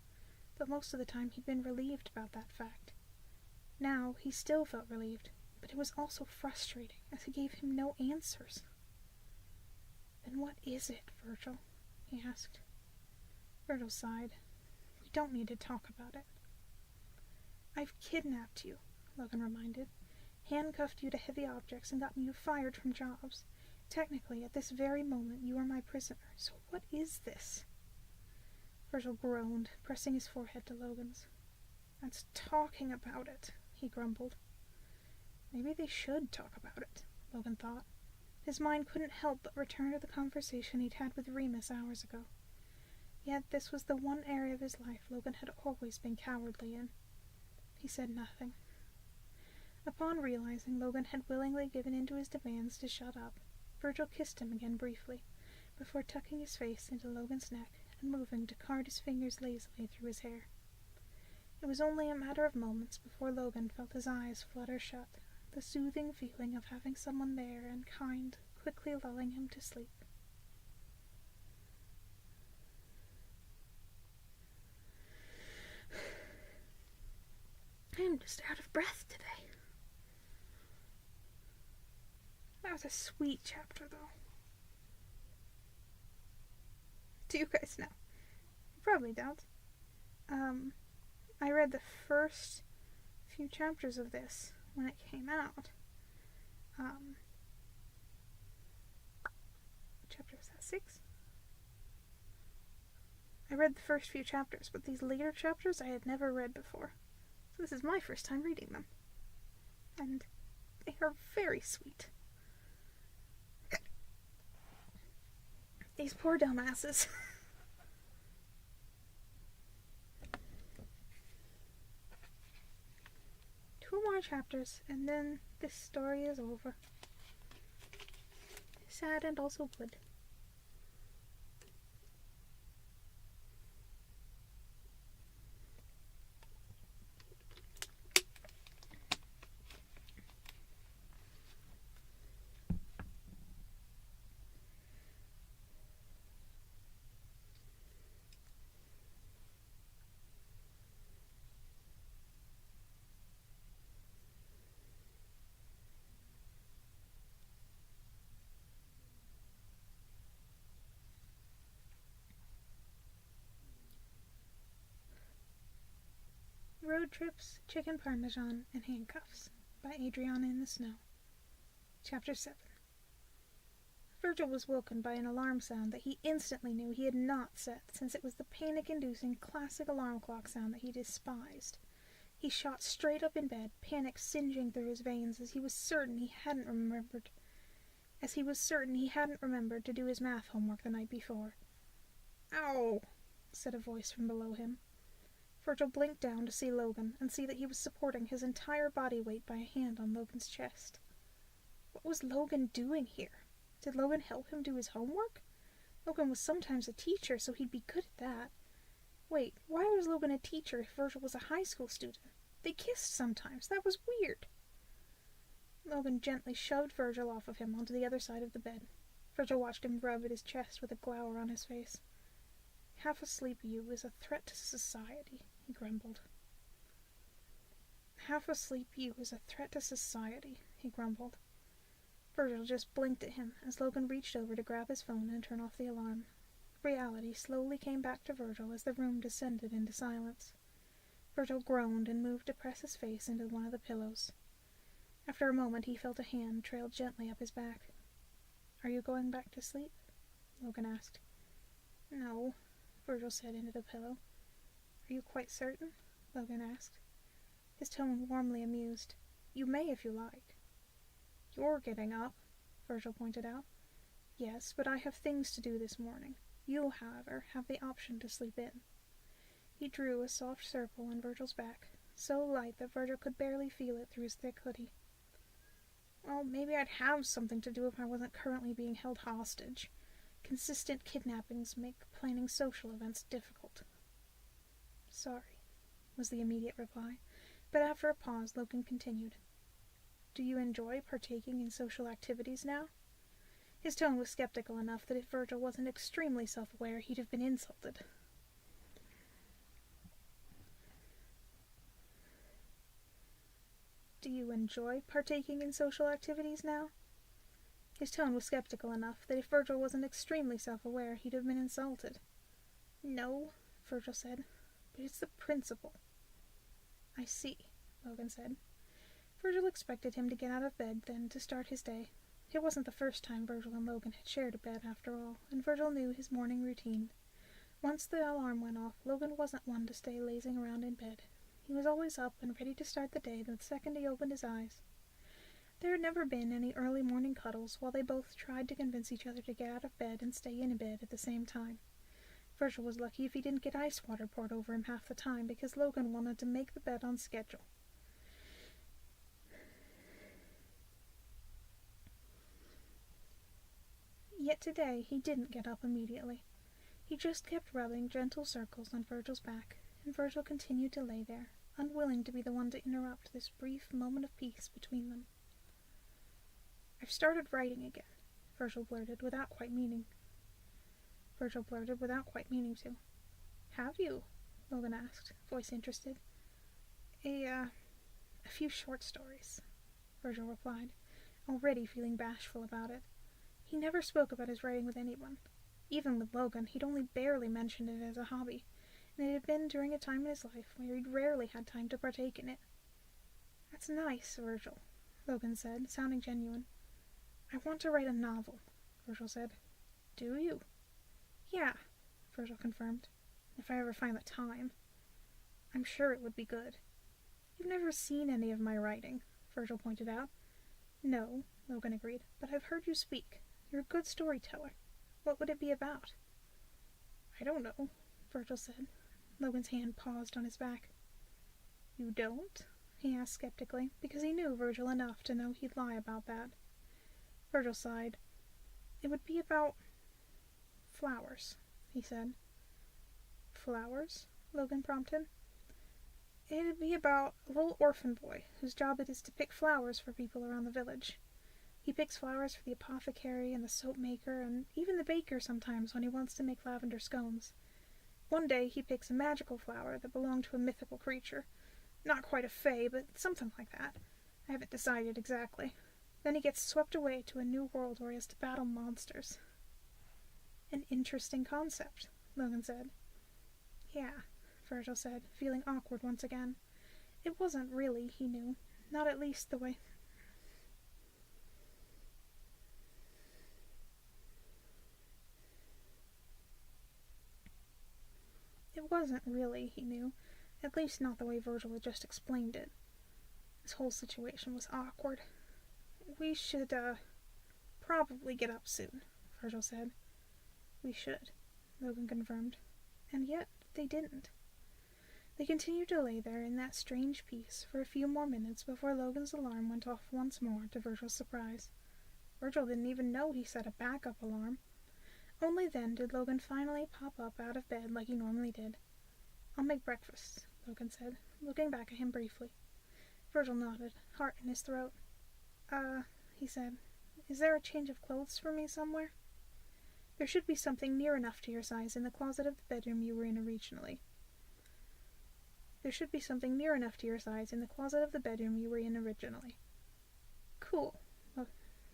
but most of the time he'd been relieved about that fact. Now he still felt relieved, but it was also frustrating, as it gave him no answers. "Then what is it, Virgil?" he asked. Virgil sighed. "We don't need to talk about it." "I've kidnapped you," Logan reminded. "Handcuffed you to heavy objects and gotten you fired from jobs. Technically, at this very moment, you are my prisoner. So what is this?" Virgil groaned, pressing his forehead to Logan's. "That's talking about it," he grumbled. Maybe they should talk about it, Logan thought. His mind couldn't help but return to the conversation he'd had with Remus hours ago. Yet this was the one area of his life Logan had always been cowardly in. He said nothing. Upon realizing Logan had willingly given in to his demands to shut up, Virgil kissed him again briefly, before tucking his face into Logan's neck and moving to card his fingers lazily through his hair. It was only a matter of moments before Logan felt his eyes flutter shut, the soothing feeling of having someone there and kind quickly lulling him to sleep. I'm just out of breath today. That was a sweet chapter, though. Do you guys know? You probably don't. I read the first few chapters of this when it came out. What chapter is that? 6? I read the first few chapters, but these later chapters I had never read before. So this is my first time reading them. And they are very sweet. These poor dumbasses. 2 more chapters, and then this story is over. Sad and also good. Trips, Chicken Parmesan, and Handcuffs by Adriana in the Snow. Chapter 7. Virgil was woken by an alarm sound that he instantly knew he had not set, since it was the panic-inducing classic alarm clock sound that he despised. He shot straight up in bed, panic singeing through his veins as he was certain he hadn't remembered to do his math homework the night before. "Ow!" said a voice from below him. Virgil blinked down to see Logan, and see that he was supporting his entire body weight by a hand on Logan's chest. What was Logan doing here? Did Logan help him do his homework? Logan was sometimes a teacher, so he'd be good at that. Wait, why was Logan a teacher if Virgil was a high school student? They kissed sometimes. That was weird. Logan gently shoved Virgil off of him onto the other side of the bed. Virgil watched him rub at his chest with a glower on his face. "Half-asleep you is a threat to society," he grumbled. "Half-asleep you is a threat to society," he grumbled. Virgil just blinked at him as Logan reached over to grab his phone and turn off the alarm. Reality slowly came back to Virgil as the room descended into silence. Virgil groaned and moved to press his face into one of the pillows. After a moment he felt a hand trail gently up his back. "Are you going back to sleep?" Logan asked. "No," Virgil said into the pillow. "Are you quite certain?" Logan asked. His tone warmly amused. "You may if you like." "You're getting up," Virgil pointed out. "Yes, but I have things to do this morning. You, however, have the option to sleep in." He drew a soft circle on Virgil's back, so light that Virgil could barely feel it through his thick hoodie. "Well, maybe I'd have something to do if I wasn't currently being held hostage. Consistent kidnappings make planning social events difficult." "Sorry," was the immediate reply, but after a pause Logan continued. "Do you enjoy partaking in social activities now?" His tone was skeptical enough that if Virgil wasn't extremely self-aware, he'd have been insulted. "Do you enjoy partaking in social activities now?" His tone was skeptical enough that if Virgil wasn't extremely self-aware, he'd have been insulted. "No," Virgil said, "but it's the principle." "I see," Logan said. Virgil expected him to get out of bed, then to start his day. It wasn't the first time Virgil and Logan had shared a bed, after all, and Virgil knew his morning routine. Once the alarm went off, Logan wasn't one to stay lazing around in bed. He was always up and ready to start the day the second he opened his eyes. There had never been any early morning cuddles while they both tried to convince each other to get out of bed and stay in bed at the same time. Virgil was lucky if he didn't get ice water poured over him half the time because Logan wanted to make the bed on schedule. Yet today he didn't get up immediately. He just kept rubbing gentle circles on Virgil's back, and Virgil continued to lay there, unwilling to be the one to interrupt this brief moment of peace between them. "I've started writing again," Virgil blurted without quite meaning to. "Have you?" Logan asked, voice interested. A few short stories," Virgil replied, already feeling bashful about it. He never spoke about his writing with anyone. Even with Logan, he'd only barely mentioned it as a hobby, and it had been during a time in his life where he'd rarely had time to partake in it. "That's nice, Virgil," Logan said, sounding genuine. "I want to write a novel," Virgil said. "Do you?" "Yeah," Virgil confirmed. "If I ever find the time." "I'm sure it would be good." "You've never seen any of my writing," Virgil pointed out. "No," Logan agreed, "but I've heard you speak. You're a good storyteller. What would it be about?" "I don't know," Virgil said. Logan's hand paused on his back. "You don't?" he asked skeptically, because he knew Virgil enough to know he'd lie about that. Virgil sighed. "It would be about flowers," he said. "Flowers?" Logan prompted. "It'd be about a little orphan boy whose job it is to pick flowers for people around the village. He picks flowers for the apothecary and the soap maker and even the baker sometimes when he wants to make lavender scones. One day he picks a magical flower that belonged to a mythical creature. Not quite a fae, but something like that. I haven't decided exactly. Then he gets swept away to a new world where he has to battle monsters." "An interesting concept," Logan said. "Yeah," Virgil said, feeling awkward once again. It wasn't really, he knew. Not at least the way... It wasn't really, he knew. At least not the way Virgil had just explained it. This whole situation was awkward. We should, probably get up soon, Virgil said. We should, Logan confirmed. And yet, they didn't. They continued to lay there in that strange peace for a few more minutes before Logan's alarm went off once more, to Virgil's surprise. Virgil didn't even know he set a backup alarm. Only then did Logan finally pop up out of bed like he normally did. I'll make breakfast, Logan said, looking back at him briefly. Virgil nodded, heart in his throat. He said, is there a change of clothes for me somewhere? There should be something near enough to your size in the closet of the bedroom you were in originally. There should be something near enough to your size in the closet of the bedroom you were in originally. Cool,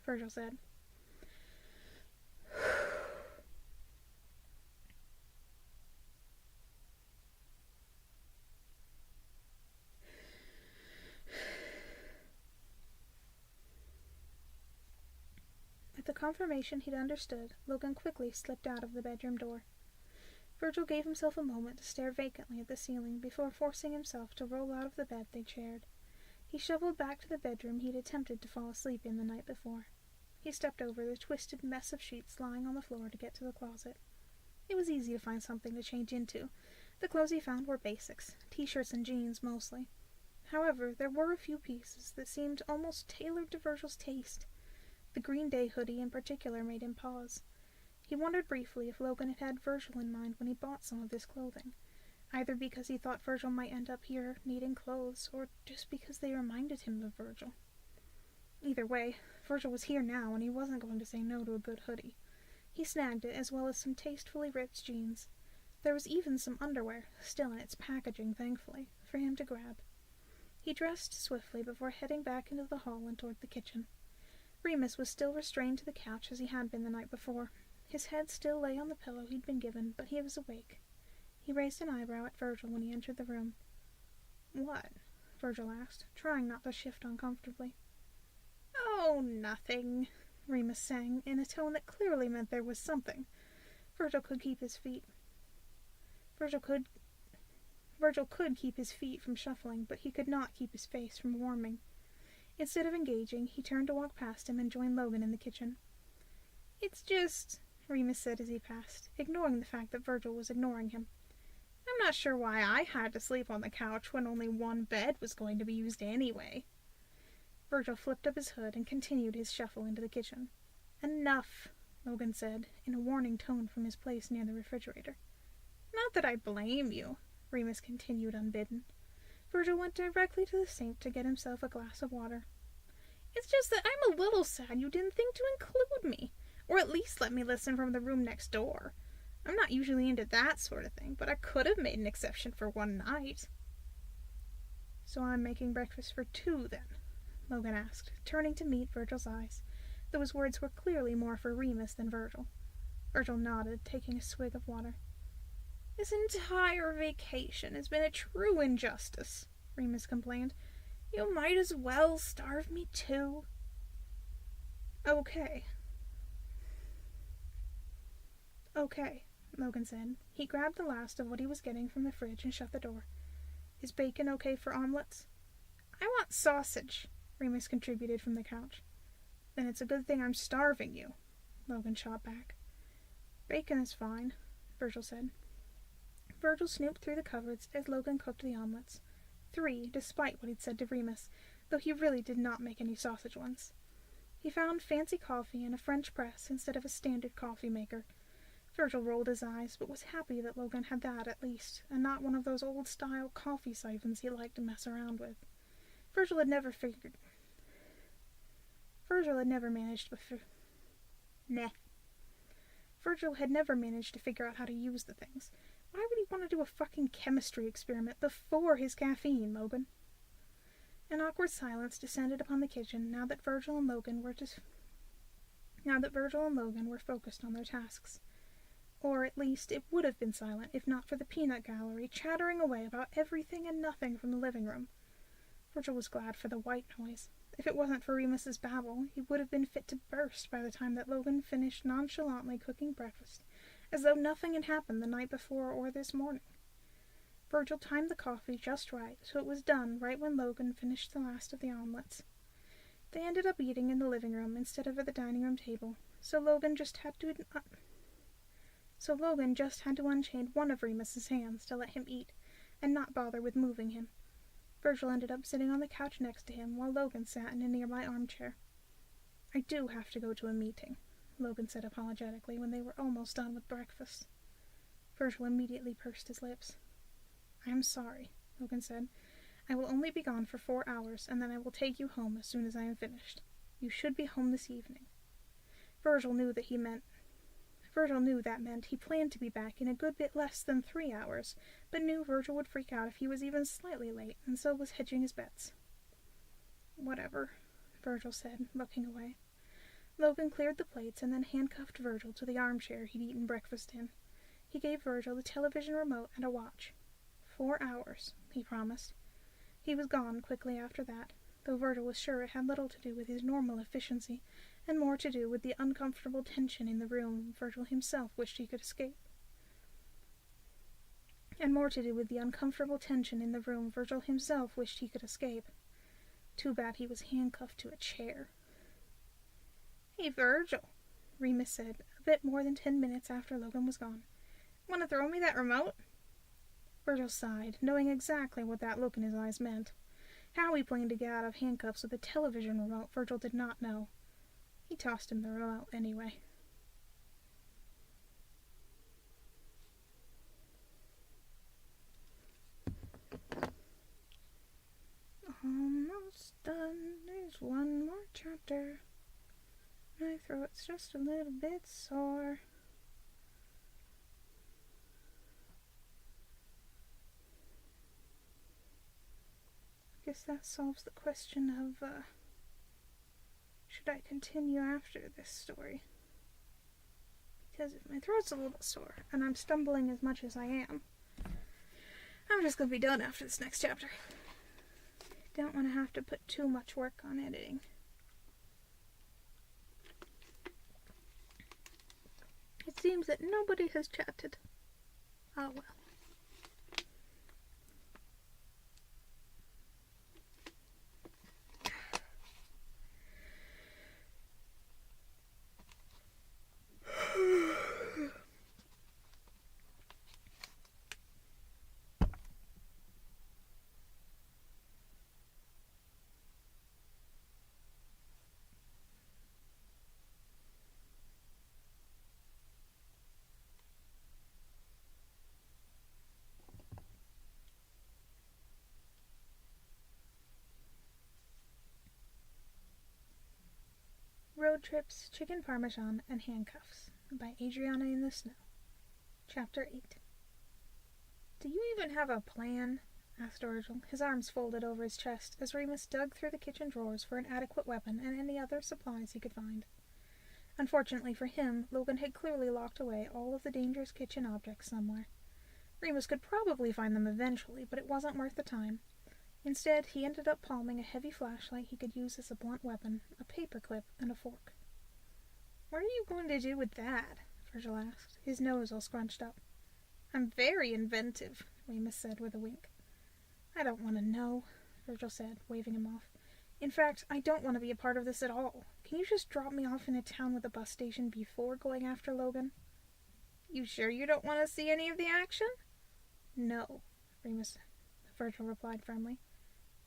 Virgil said. With the confirmation he'd understood, Logan quickly slipped out of the bedroom door. Virgil gave himself a moment to stare vacantly at the ceiling before forcing himself to roll out of the bed they'd shared. He shuffled back to the bedroom he'd attempted to fall asleep in the night before. He stepped over the twisted mess of sheets lying on the floor to get to the closet. It was easy to find something to change into. The clothes he found were basics, t-shirts and jeans mostly. However, there were a few pieces that seemed almost tailored to Virgil's taste. The Green Day hoodie in particular made him pause. He wondered briefly if Logan had had Virgil in mind when he bought some of this clothing, either because he thought Virgil might end up here needing clothes, or just because they reminded him of Virgil. Either way, Virgil was here now, and he wasn't going to say no to a good hoodie. He snagged it, as well as some tastefully ripped jeans. There was even some underwear, still in its packaging, thankfully, for him to grab. He dressed swiftly before heading back into the hall and toward the kitchen. Remus was still restrained to the couch as he had been the night before. His head still lay on the pillow he'd been given, but he was awake. He raised an eyebrow at Virgil when he entered the room. "What?" Virgil asked, trying not to shift uncomfortably. "Oh, nothing," Remus sang, in a tone that clearly meant there was something. Virgil could keep his feet from shuffling, but he could not keep his face from warming. Instead of engaging, he turned to walk past him and join Logan in the kitchen. "It's just," Remus said as he passed, ignoring the fact that Virgil was ignoring him. "I'm not sure why I had to sleep on the couch when only one bed was going to be used anyway." Virgil flipped up his hood and continued his shuffle into the kitchen. "Enough," Logan said, in a warning tone from his place near the refrigerator. "Not that I blame you," Remus continued unbidden. Virgil went directly to the sink to get himself a glass of water. "It's just that I'm a little sad you didn't think to include me, or at least let me listen from the room next door. I'm not usually into that sort of thing, but I could have made an exception for one night." "So I'm making breakfast for two, then?" Logan asked, turning to meet Virgil's eyes, though his words were clearly more for Remus than Virgil. Virgil nodded, taking a swig of water. "This entire vacation has been a true injustice," Remus complained. "You might as well starve me too." Okay, Logan said. He grabbed the last of what he was getting from the fridge and shut the door. "Is bacon okay for omelets?" "I want sausage," Remus contributed from the couch. "Then it's a good thing I'm starving you," Logan shot back. "Bacon is fine," Virgil said. Virgil snooped through the cupboards as Logan cooked the omelets. 3, despite what he'd said to Remus, though he really did not make any sausage ones. He found fancy coffee and a French press instead of a standard coffee maker. Virgil rolled his eyes, but was happy that Logan had that at least, and not one of those old-style coffee siphons he liked to mess around with. Virgil had never managed to figure out how to use the things. Why would he want to do a fucking chemistry experiment before his caffeine, Logan? An awkward silence descended upon the kitchen now that Virgil and Logan were focused on their tasks. Or, at least, it would have been silent if not for the peanut gallery chattering away about everything and nothing from the living room. Virgil was glad for the white noise. If it wasn't for Remus's babble, he would have been fit to burst by the time that Logan finished nonchalantly cooking breakfast, as though nothing had happened the night before or this morning. Virgil timed the coffee just right, so it was done right when Logan finished the last of the omelets. They ended up eating in the living room instead of at the dining room table, so Logan just had to unchain one of Remus's hands to let him eat, and not bother with moving him. Virgil ended up sitting on the couch next to him, while Logan sat in a nearby armchair. "I do have to go to a meeting," Logan said apologetically when they were almost done with breakfast. Virgil immediately pursed his lips. "I am sorry," Logan said. "I will only be gone for 4 hours, and then I will take you home as soon as I am finished. You should be home this evening." Virgil knew that meant he planned to be back in a good bit less than 3 hours, but knew Virgil would freak out if he was even slightly late, and so was hedging his bets. "Whatever," Virgil said, looking away. Logan cleared the plates and then handcuffed Virgil to the armchair he'd eaten breakfast in. He gave Virgil the television remote and a watch. 4 hours, he promised. He was gone quickly after that, though Virgil was sure it had little to do with his normal efficiency, and more to do with the uncomfortable tension in the room Virgil himself wished he could escape. Too bad he was handcuffed to a chair. "Hey, Virgil," Remus said, a bit more than 10 minutes after Logan was gone. "Want to throw me that remote?" Virgil sighed, knowing exactly what that look in his eyes meant. How he planned to get out of handcuffs with a television remote, Virgil did not know. He tossed him the remote anyway. Almost done. There's one more chapter. My throat's just a little bit sore. I guess that solves the question of, should I continue after this story? Because if my throat's a little sore, and I'm stumbling as much as I am, I'm just going to be done after this next chapter. Don't want to have to put too much work on editing. It seems that nobody has chatted. Ah, well. Road Trips, Chicken Parmesan, and Handcuffs by Adriana in the Snow. Chapter 8. "Do you even have a plan?" asked Virgil, his arms folded over his chest as Remus dug through the kitchen drawers for an adequate weapon and any other supplies he could find. Unfortunately for him, Logan had clearly locked away all of the dangerous kitchen objects somewhere. Remus could probably find them eventually, but it wasn't worth the time. Instead, he ended up palming a heavy flashlight he could use as a blunt weapon, a paperclip, and a fork. "What are you going to do with that?" Virgil asked, his nose all scrunched up. "I'm very inventive," Remus said with a wink. "I don't want to know," Virgil said, waving him off. "In fact, I don't want to be a part of this at all. Can you just drop me off in a town with a bus station before going after Logan?" "You sure you don't want to see any of the action?" "No," Virgil replied firmly.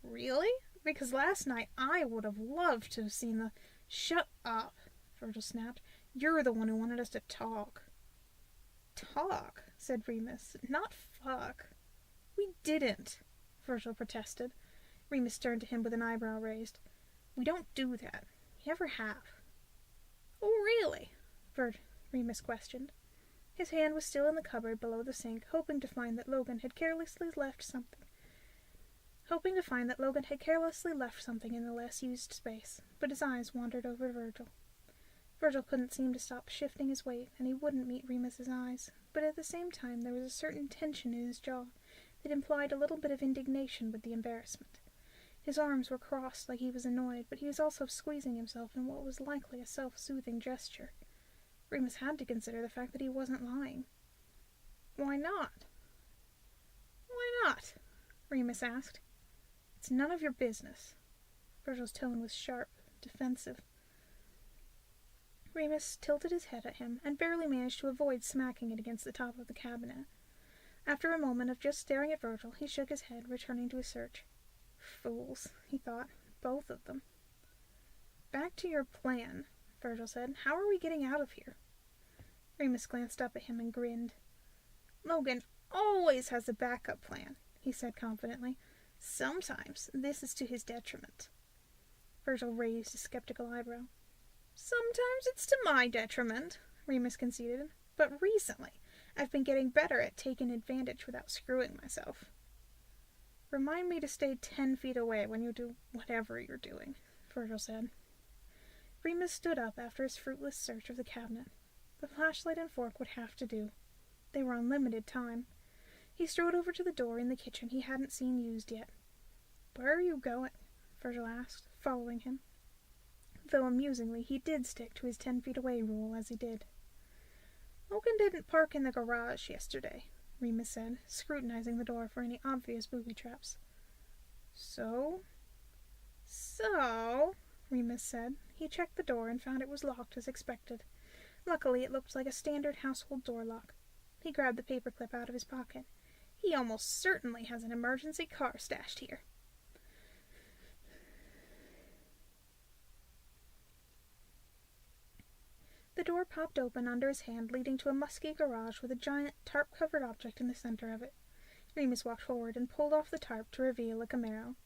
"Really? Because last night I would have loved to have seen the—" "Shut up," Virgil snapped. "You're the one who wanted us to talk." "Talk?" said Remus. "Not fuck." "We didn't," Virgil protested. Remus turned to him with an eyebrow raised. "We don't do that. We never have." "Oh, really?" Remus questioned. His hand was still in the cupboard below the sink, hoping to find that Logan had carelessly left something in the less used space, but his eyes wandered over Virgil. Virgil couldn't seem to stop shifting his weight, and he wouldn't meet Remus's eyes, but at the same time there was a certain tension in his jaw that implied a little bit of indignation with the embarrassment. His arms were crossed like he was annoyed, but he was also squeezing himself in what was likely a self-soothing gesture. Remus had to consider the fact that he wasn't lying. "Why not?" "Why not?" Remus asked. "It's none of your business." Virgil's tone was sharp, defensive. Remus tilted his head at him and barely managed to avoid smacking it against the top of the cabinet. After a moment of just staring at Virgil, he shook his head, returning to his search. "Fools," he thought. "Both of them." "Back to your plan," Virgil said. "How are we getting out of here?" Remus glanced up at him and grinned. "Logan always has a backup plan," he said confidently. "Sometimes this is to his detriment." Virgil raised a skeptical eyebrow. "Sometimes it's to my detriment," Remus conceded. "But recently, I've been getting better at taking advantage without screwing myself." "Remind me to stay 10 feet away when you do whatever you're doing," Virgil said. Remus stood up after his fruitless search of the cabinet. The flashlight and fork would have to do. They were on limited time. He strode over to the door in the kitchen he hadn't seen used yet. "Where are you going?" Virgil asked, following him. Though amusingly, he did stick to his 10 feet away rule as he did. "Logan didn't park in the garage yesterday," Remus said, scrutinizing the door for any obvious booby traps. So, Remus said. He checked the door and found it was locked as expected. Luckily, it looked like a standard household door lock. He grabbed the paperclip out of his pocket. "He almost certainly has an emergency car stashed here." The door popped open under his hand, leading to a musky garage with a giant tarp-covered object in the center of it. Remus walked forward and pulled off the tarp to reveal a Camaro.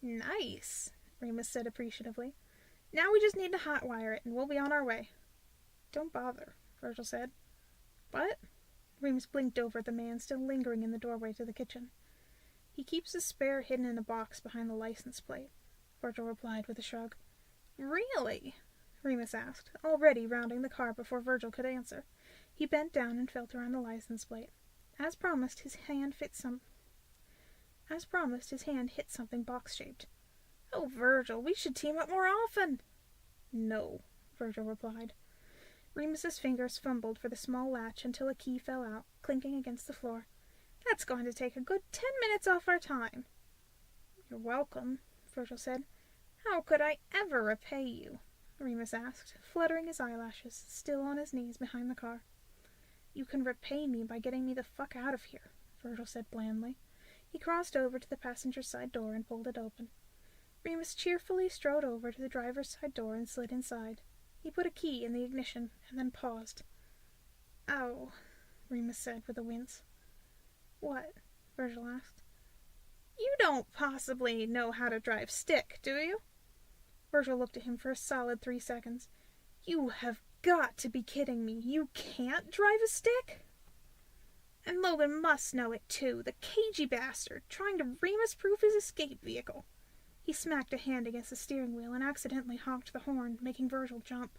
"Nice," Remus said appreciatively. "Now we just need to hotwire it, and we'll be on our way." "Don't bother," Virgil said. "What?" Remus blinked over at the man still lingering in the doorway to the kitchen. "He keeps his spare hidden in a box behind the license plate," Virgil replied with a shrug. "Really?" Remus asked, already rounding the car before Virgil could answer. He bent down and felt around the license plate. As promised, his hand hit something box-shaped. "Oh, Virgil, we should team up more often." "No," Virgil replied. Remus's fingers fumbled for the small latch until a key fell out, clinking against the floor. "That's going to take a good 10 minutes off our time." "You're welcome," Virgil said. "How could I ever repay you?" Remus asked, fluttering his eyelashes, still on his knees behind the car. "You can repay me by getting me the fuck out of here," Virgil said blandly. He crossed over to the passenger's side door and pulled it open. Remus cheerfully strode over to the driver's side door and slid inside. He put a key in the ignition and then paused. "Ow," Remus said with a wince. "What?" Virgil asked. "You don't possibly know how to drive stick, do you?" Virgil looked at him for a solid 3 seconds. "You have got to be kidding me. You can't drive a stick?" "And Logan must know it too, the cagey bastard, trying to Remus-proof his escape vehicle." He smacked a hand against the steering wheel and accidentally honked the horn, making Virgil jump.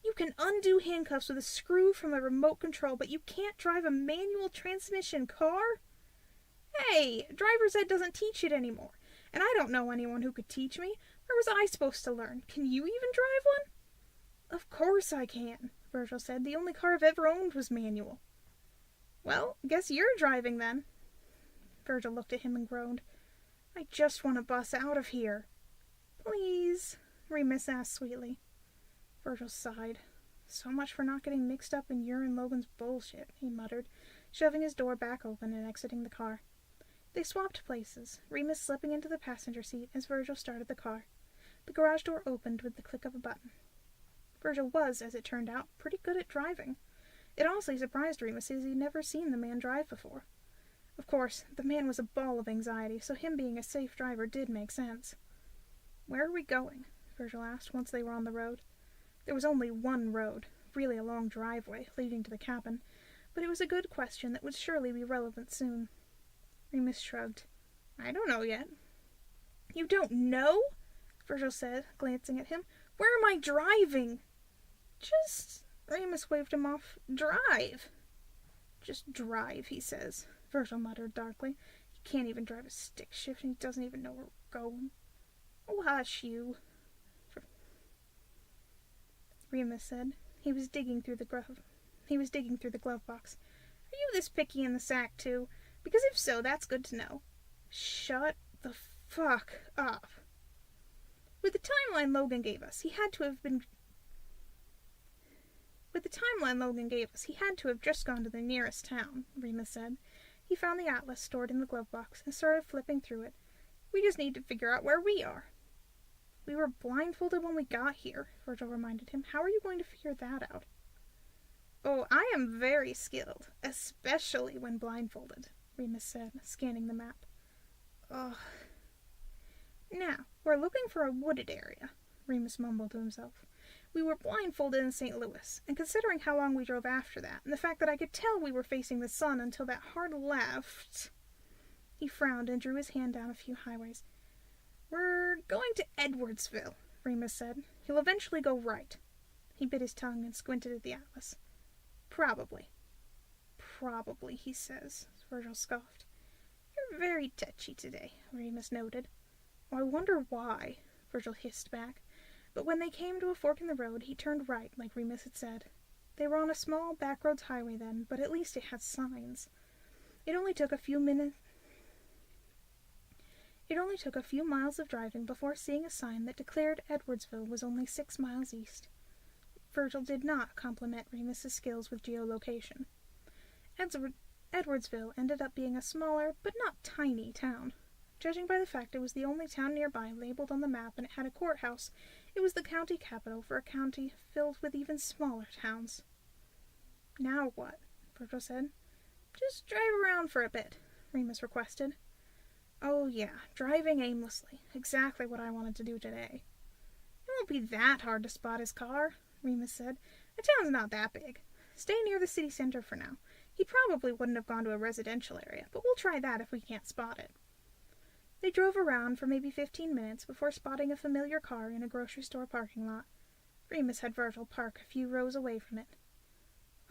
"You can undo handcuffs with a screw from a remote control, but you can't drive a manual transmission car? Hey, driver's ed doesn't teach it anymore, and I don't know anyone who could teach me. Where was I supposed to learn? Can you even drive one?" "Of course I can," Virgil said. "The only car I've ever owned was manual." "Well, guess you're driving then." Virgil looked at him and groaned. "I just want to bus out of here." "Please?" Remus asked sweetly. Virgil sighed. "So much for not getting mixed up in your and Logan's bullshit," he muttered, shoving his door back open and exiting the car. They swapped places, Remus slipping into the passenger seat as Virgil started the car. The garage door opened with the click of a button. Virgil was, as it turned out, pretty good at driving. It honestly surprised Remus as he'd never seen the man drive before. Of course, the man was a ball of anxiety, so him being a safe driver did make sense. "Where are we going?" Virgil asked once they were on the road. There was only one road, really a long driveway, leading to the cabin, but it was a good question that would surely be relevant soon. Remus shrugged. "I don't know yet." "You don't know?" Virgil said, glancing at him. "Where am I driving?" "Just," Remus waved him off, "drive." "Just drive, he says," Virgil muttered darkly. "He can't even drive a stick shift, and he doesn't even know where we're going. Oh, hush you, Remus said. He was digging through the glove box. Are you this picky in the sack, too? Because if so, that's good to know. Shut the fuck up. With the timeline Logan gave us, he had to have just gone to the nearest town, Remus said. He found the atlas stored in the glove box and started flipping through it. We just need to figure out where we are. We were blindfolded when we got here, Virgil reminded him. How are you going to figure that out? Oh, I am very skilled, especially when blindfolded, Remus said, scanning the map. Ugh. Now, we're looking for a wooded area, Remus mumbled to himself. We were blindfolded in St. Louis, and considering how long we drove after that, and the fact that I could tell we were facing the sun until that hard left... He frowned and drew his hand down a few highways. We're going to Edwardsville, Remus said. He'll eventually go right. He bit his tongue and squinted at the atlas. Probably. Probably, he says, Virgil scoffed. You're very touchy today, Remus noted. Oh, I wonder why, Virgil hissed back. But when they came to a fork in the road, he turned right, like Remus had said. They were on a small backroads highway then, but at least it had signs. It only took a few miles of driving before seeing a sign that declared Edwardsville was only 6 miles east. Virgil did not compliment Remus's skills with geolocation. Edwardsville ended up being a smaller, but not tiny, town. Judging by the fact it was the only town nearby labeled on the map and it had a courthouse, it was the county capital for a county filled with even smaller towns. Now what? Virgil said. Just drive around for a bit, Remus requested. Oh yeah, driving aimlessly. Exactly what I wanted to do today. It won't be that hard to spot his car, Remus said. The town's not that big. Stay near the city center for now. He probably wouldn't have gone to a residential area, but we'll try that if we can't spot it. They drove around for maybe 15 minutes before spotting a familiar car in a grocery store parking lot. Remus had Virgil park a few rows away from it.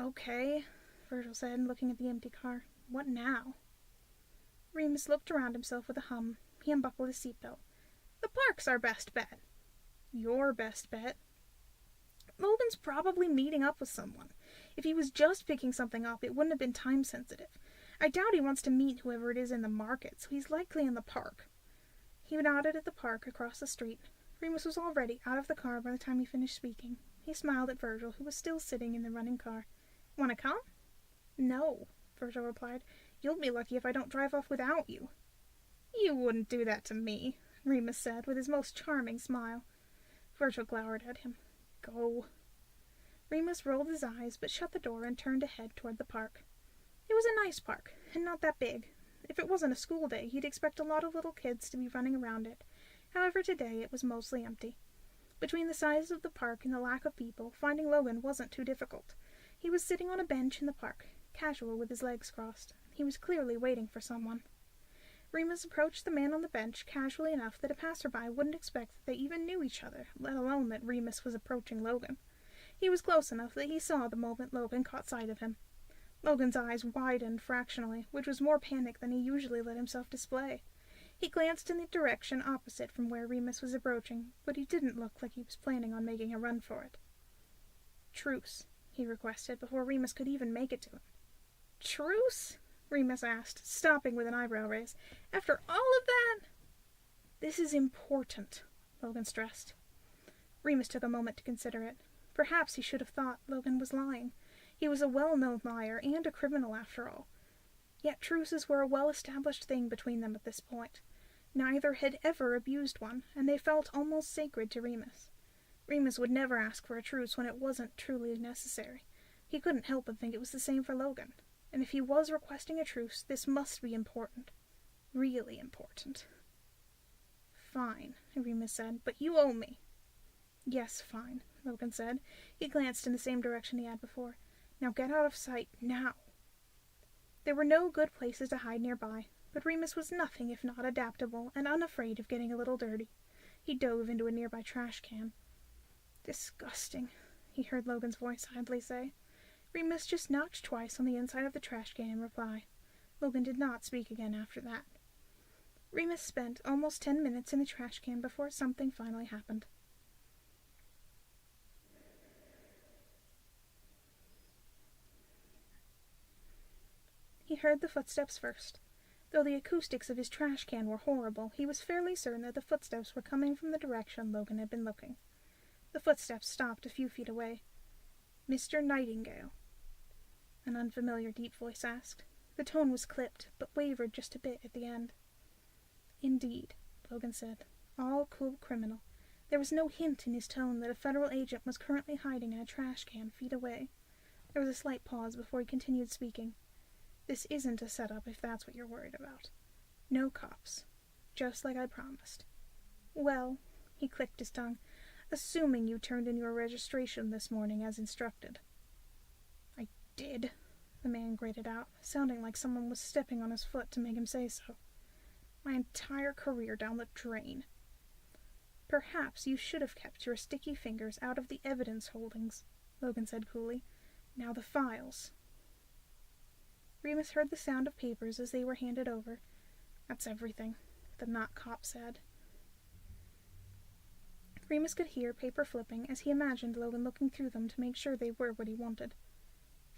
Okay, Virgil said, looking at the empty car. What now? Remus looked around himself with a hum. He unbuckled his seatbelt. The park's our best bet. Your best bet? Logan's probably meeting up with someone. If he was just picking something up, it wouldn't have been time-sensitive. I doubt he wants to meet whoever it is in the market, so he's likely in the park. He nodded at the park across the street. Remus was already out of the car by the time he finished speaking. He smiled at Virgil, who was still sitting in the running car. Want to come? No, Virgil replied. You'll be lucky if I don't drive off without you. You wouldn't do that to me, Remus said, with his most charming smile. Virgil glowered at him. Go. Remus rolled his eyes, but shut the door and turned to head toward the park. It was a nice park, and not that big. If it wasn't a school day, he'd expect a lot of little kids to be running around it. However, today it was mostly empty. Between the size of the park and the lack of people, finding Logan wasn't too difficult. He was sitting on a bench in the park, casual with his legs crossed. He was clearly waiting for someone. Remus approached the man on the bench casually enough that a passerby wouldn't expect that they even knew each other, let alone that Remus was approaching Logan. He was close enough that he saw the moment Logan caught sight of him. Logan's eyes widened fractionally, which was more panic than he usually let himself display. He glanced in the direction opposite from where Remus was approaching, but he didn't look like he was planning on making a run for it. Truce, he requested before Remus could even make it to him. Truce? Remus asked, stopping with an eyebrow raise. After all of that? This is important, Logan stressed. Remus took a moment to consider it. Perhaps he should have thought Logan was lying. He was a well-known liar and a criminal, after all. Yet truces were a well-established thing between them at this point. Neither had ever abused one, and they felt almost sacred to Remus. Remus would never ask for a truce when it wasn't truly necessary. He couldn't help but think it was the same for Logan. And if he was requesting a truce, this must be important. Really important. Fine, Remus said, but you owe me. Yes, fine, Logan said. He glanced in the same direction he had before. Now get out of sight, now. There were no good places to hide nearby, but Remus was nothing if not adaptable and unafraid of getting a little dirty. He dove into a nearby trash can. Disgusting, he heard Logan's voice idly say. Remus just knocked twice on the inside of the trash can in reply. Logan did not speak again after that. Remus spent almost 10 minutes in the trash can before something finally happened. He heard the footsteps first. Though the acoustics of his trash can were horrible, he was fairly certain that the footsteps were coming from the direction Logan had been looking. The footsteps stopped a few feet away. "Mr. Nightingale?" an unfamiliar deep voice asked. The tone was clipped, but wavered just a bit at the end. "Indeed," Logan said. "All cool criminal." There was no hint in his tone that a federal agent was currently hiding in a trash can feet away. There was a slight pause before he continued speaking. "This isn't a setup if that's what you're worried about. No cops. Just like I promised. Well," he clicked his tongue, "assuming you turned in your registration this morning as instructed." "I did," the man grated out, sounding like someone was stepping on his foot to make him say so. "My entire career down the drain." "Perhaps you should have kept your sticky fingers out of the evidence holdings," Logan said coolly. "Now the files." Remus heard the sound of papers as they were handed over. "That's everything," the not cop said. Remus could hear paper flipping as he imagined Logan looking through them to make sure they were what he wanted.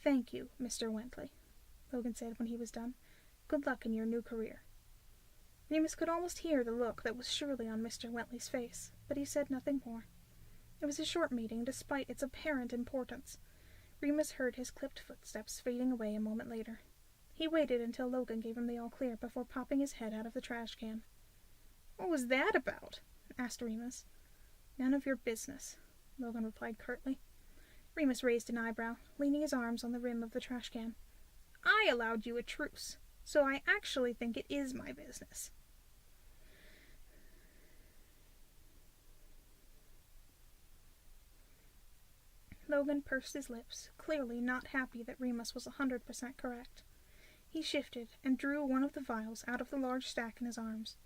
"Thank you, Mr. Wentley," Logan said when he was done. "Good luck in your new career." Remus could almost hear the look that was surely on Mr. Wentley's face, but he said nothing more. It was a short meeting, despite its apparent importance. Remus heard his clipped footsteps fading away a moment later. He waited until Logan gave him the all-clear before popping his head out of the trash can. "What was that about?" asked Remus. "None of your business," Logan replied curtly. Remus raised an eyebrow, leaning his arms on the rim of the trash can. "I allowed you a truce, so I actually think it is my business." Logan pursed his lips, clearly not happy that Remus was 100% correct. He shifted and drew one of the vials out of the large stack in his arms.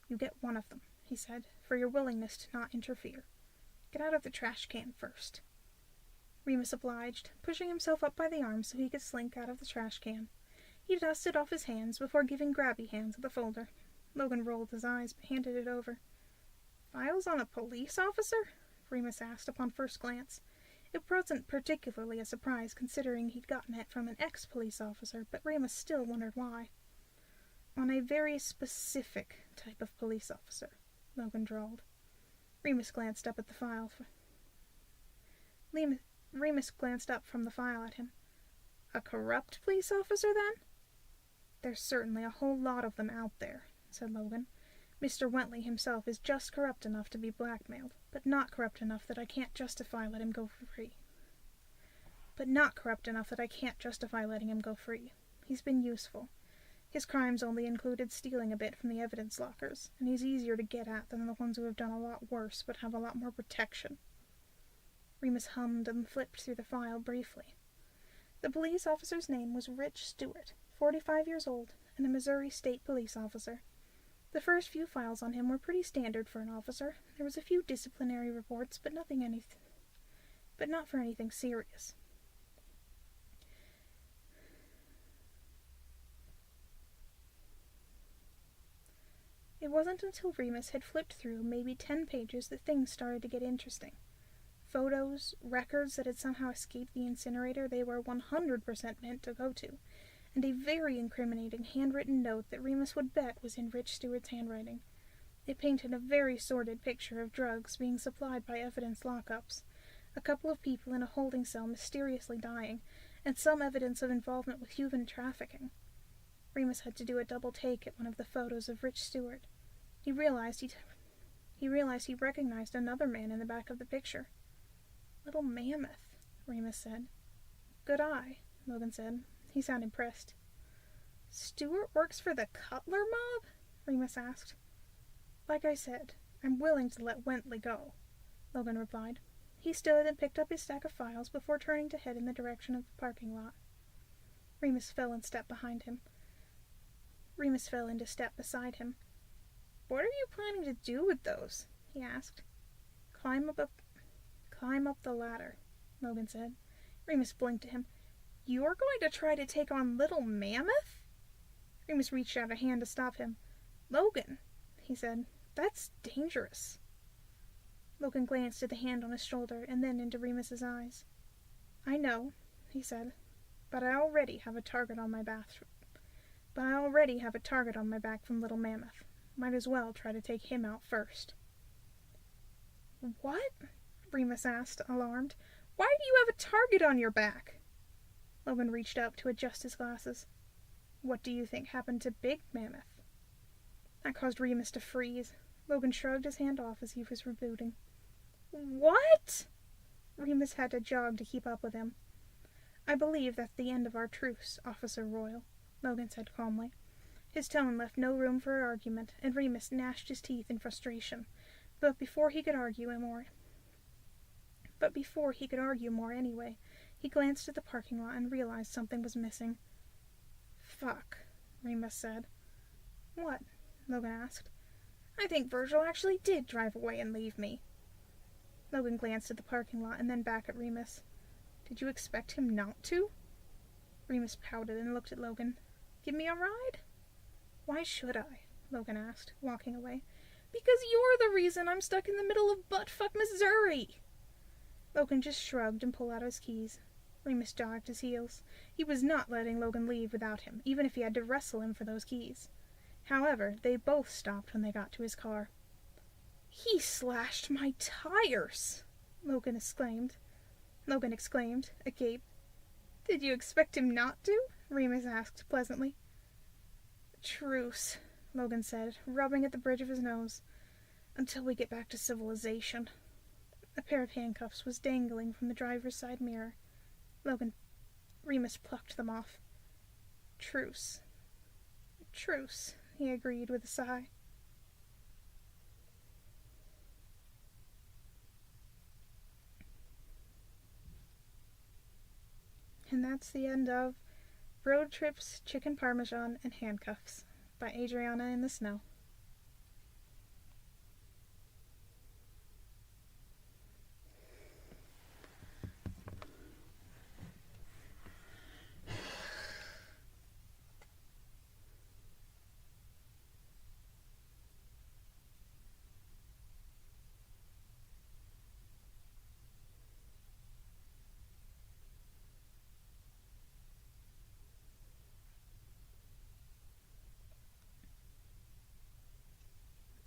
"You get one of them," he said, "for your willingness to not interfere. Get out of the trash can first." Remus obliged, pushing himself up by the arm so he could slink out of the trash can. He dusted off his hands before giving grabby hands at the folder. Logan rolled his eyes but handed it over. "Files on a police officer?" Remus asked upon first glance. It wasn't particularly a surprise considering he'd gotten it from an ex-police officer, but Remus still wondered why. "On a very specific type of police officer," Logan drawled. Remus glanced up at the file. Remus glanced up from the file at him. "A corrupt police officer, then?" "There's certainly a whole lot of them out there," said Logan. "Mr. Wentley himself is just corrupt enough to be blackmailed, but not corrupt enough that I can't justify letting him go free. He's been useful. His crimes only included stealing a bit from the evidence lockers, and he's easier to get at than the ones who have done a lot worse but have a lot more protection." Remus hummed and flipped through the file briefly. The police officer's name was Rich Stewart, 45 years old, and a Missouri State police officer. The first few files on him were pretty standard for an officer. There was a few disciplinary reports, but not for anything serious. It wasn't until Remus had flipped through maybe 10 pages that things started to get interesting. Photos, records that had somehow escaped the incinerator they were 100% meant to go to, and a very incriminating handwritten note that Remus would bet was in Rich Stewart's handwriting. It painted a very sordid picture of drugs being supplied by evidence lockups, a couple of people in a holding cell mysteriously dying, and some evidence of involvement with human trafficking. Remus had to do a double take at one of the photos of Rich Stewart. He realized he recognized another man in the back of the picture. "Little Mammoth," Remus said. "Good eye," Logan said. He sounded impressed. "Stewart works for the Cutler mob?" Remus asked. "Like I said, I'm willing to let Wentley go," Logan replied. He stood and picked up his stack of files before turning to head in the direction of the parking lot. Remus fell into step beside him. "What are you planning to do with those?" he asked. Climb up the ladder," Logan said. Remus blinked at him. "You are going to try to take on Little Mammoth?" Remus reached out a hand to stop him. "Logan," he said, "that's dangerous." Logan glanced at the hand on his shoulder and then into Remus's eyes. "I know," he said, "but I already have a target on my back from Little Mammoth. Might as well try to take him out first." "What?" Remus asked, alarmed. "Why do you have a target on your back?" Logan reached up to adjust his glasses. "What do you think happened to Big Mammoth?" That caused Remus to freeze. Logan shrugged his hand off as he was rebooting. "What?" Remus had to jog to keep up with him. "I believe that's the end of our truce, Officer Royal," Logan said calmly. His tone left no room for argument, and Remus gnashed his teeth in frustration. But before he could argue more anyway, he glanced at the parking lot and realized something was missing. "Fuck," Remus said. "What?" Logan asked. "I think Virgil actually did drive away and leave me." Logan glanced at the parking lot and then back at Remus. "Did you expect him not to?" Remus pouted and looked at Logan. "Give me a ride?" "Why should I?" Logan asked, walking away. "Because you're the reason I'm stuck in the middle of buttfuck Missouri!" Logan just shrugged and pulled out his keys. Remus jogged his heels. He was not letting Logan leave without him, even if he had to wrestle him for those keys. However, they both stopped when they got to his car. "He slashed my tires!" Logan exclaimed, agape. "Did you expect him not to?" Remus asked pleasantly. "Truce," Logan said, rubbing at the bridge of his nose. "Until we get back to civilization." A pair of handcuffs was dangling from the driver's side mirror. Remus plucked them off. "Truce," he agreed with a sigh. And that's the end of Road Trips, Chicken Parmesan, and Handcuffs by Adriana in the Snow.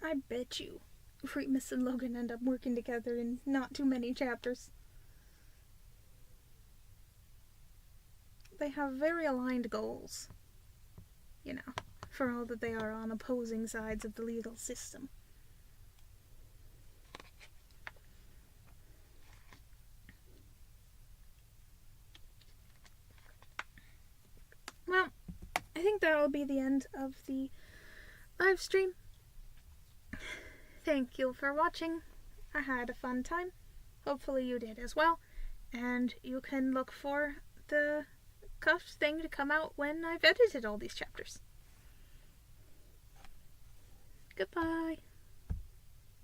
I bet you Remus and Logan end up working together in not too many chapters. They have very aligned goals, for all that they are on opposing sides of the legal system. Well, I think that will be the end of the live stream. Thank you for watching. I had a fun time. Hopefully you did as well. And you can look for the cuffed thing to come out when I've edited all these chapters. Goodbye.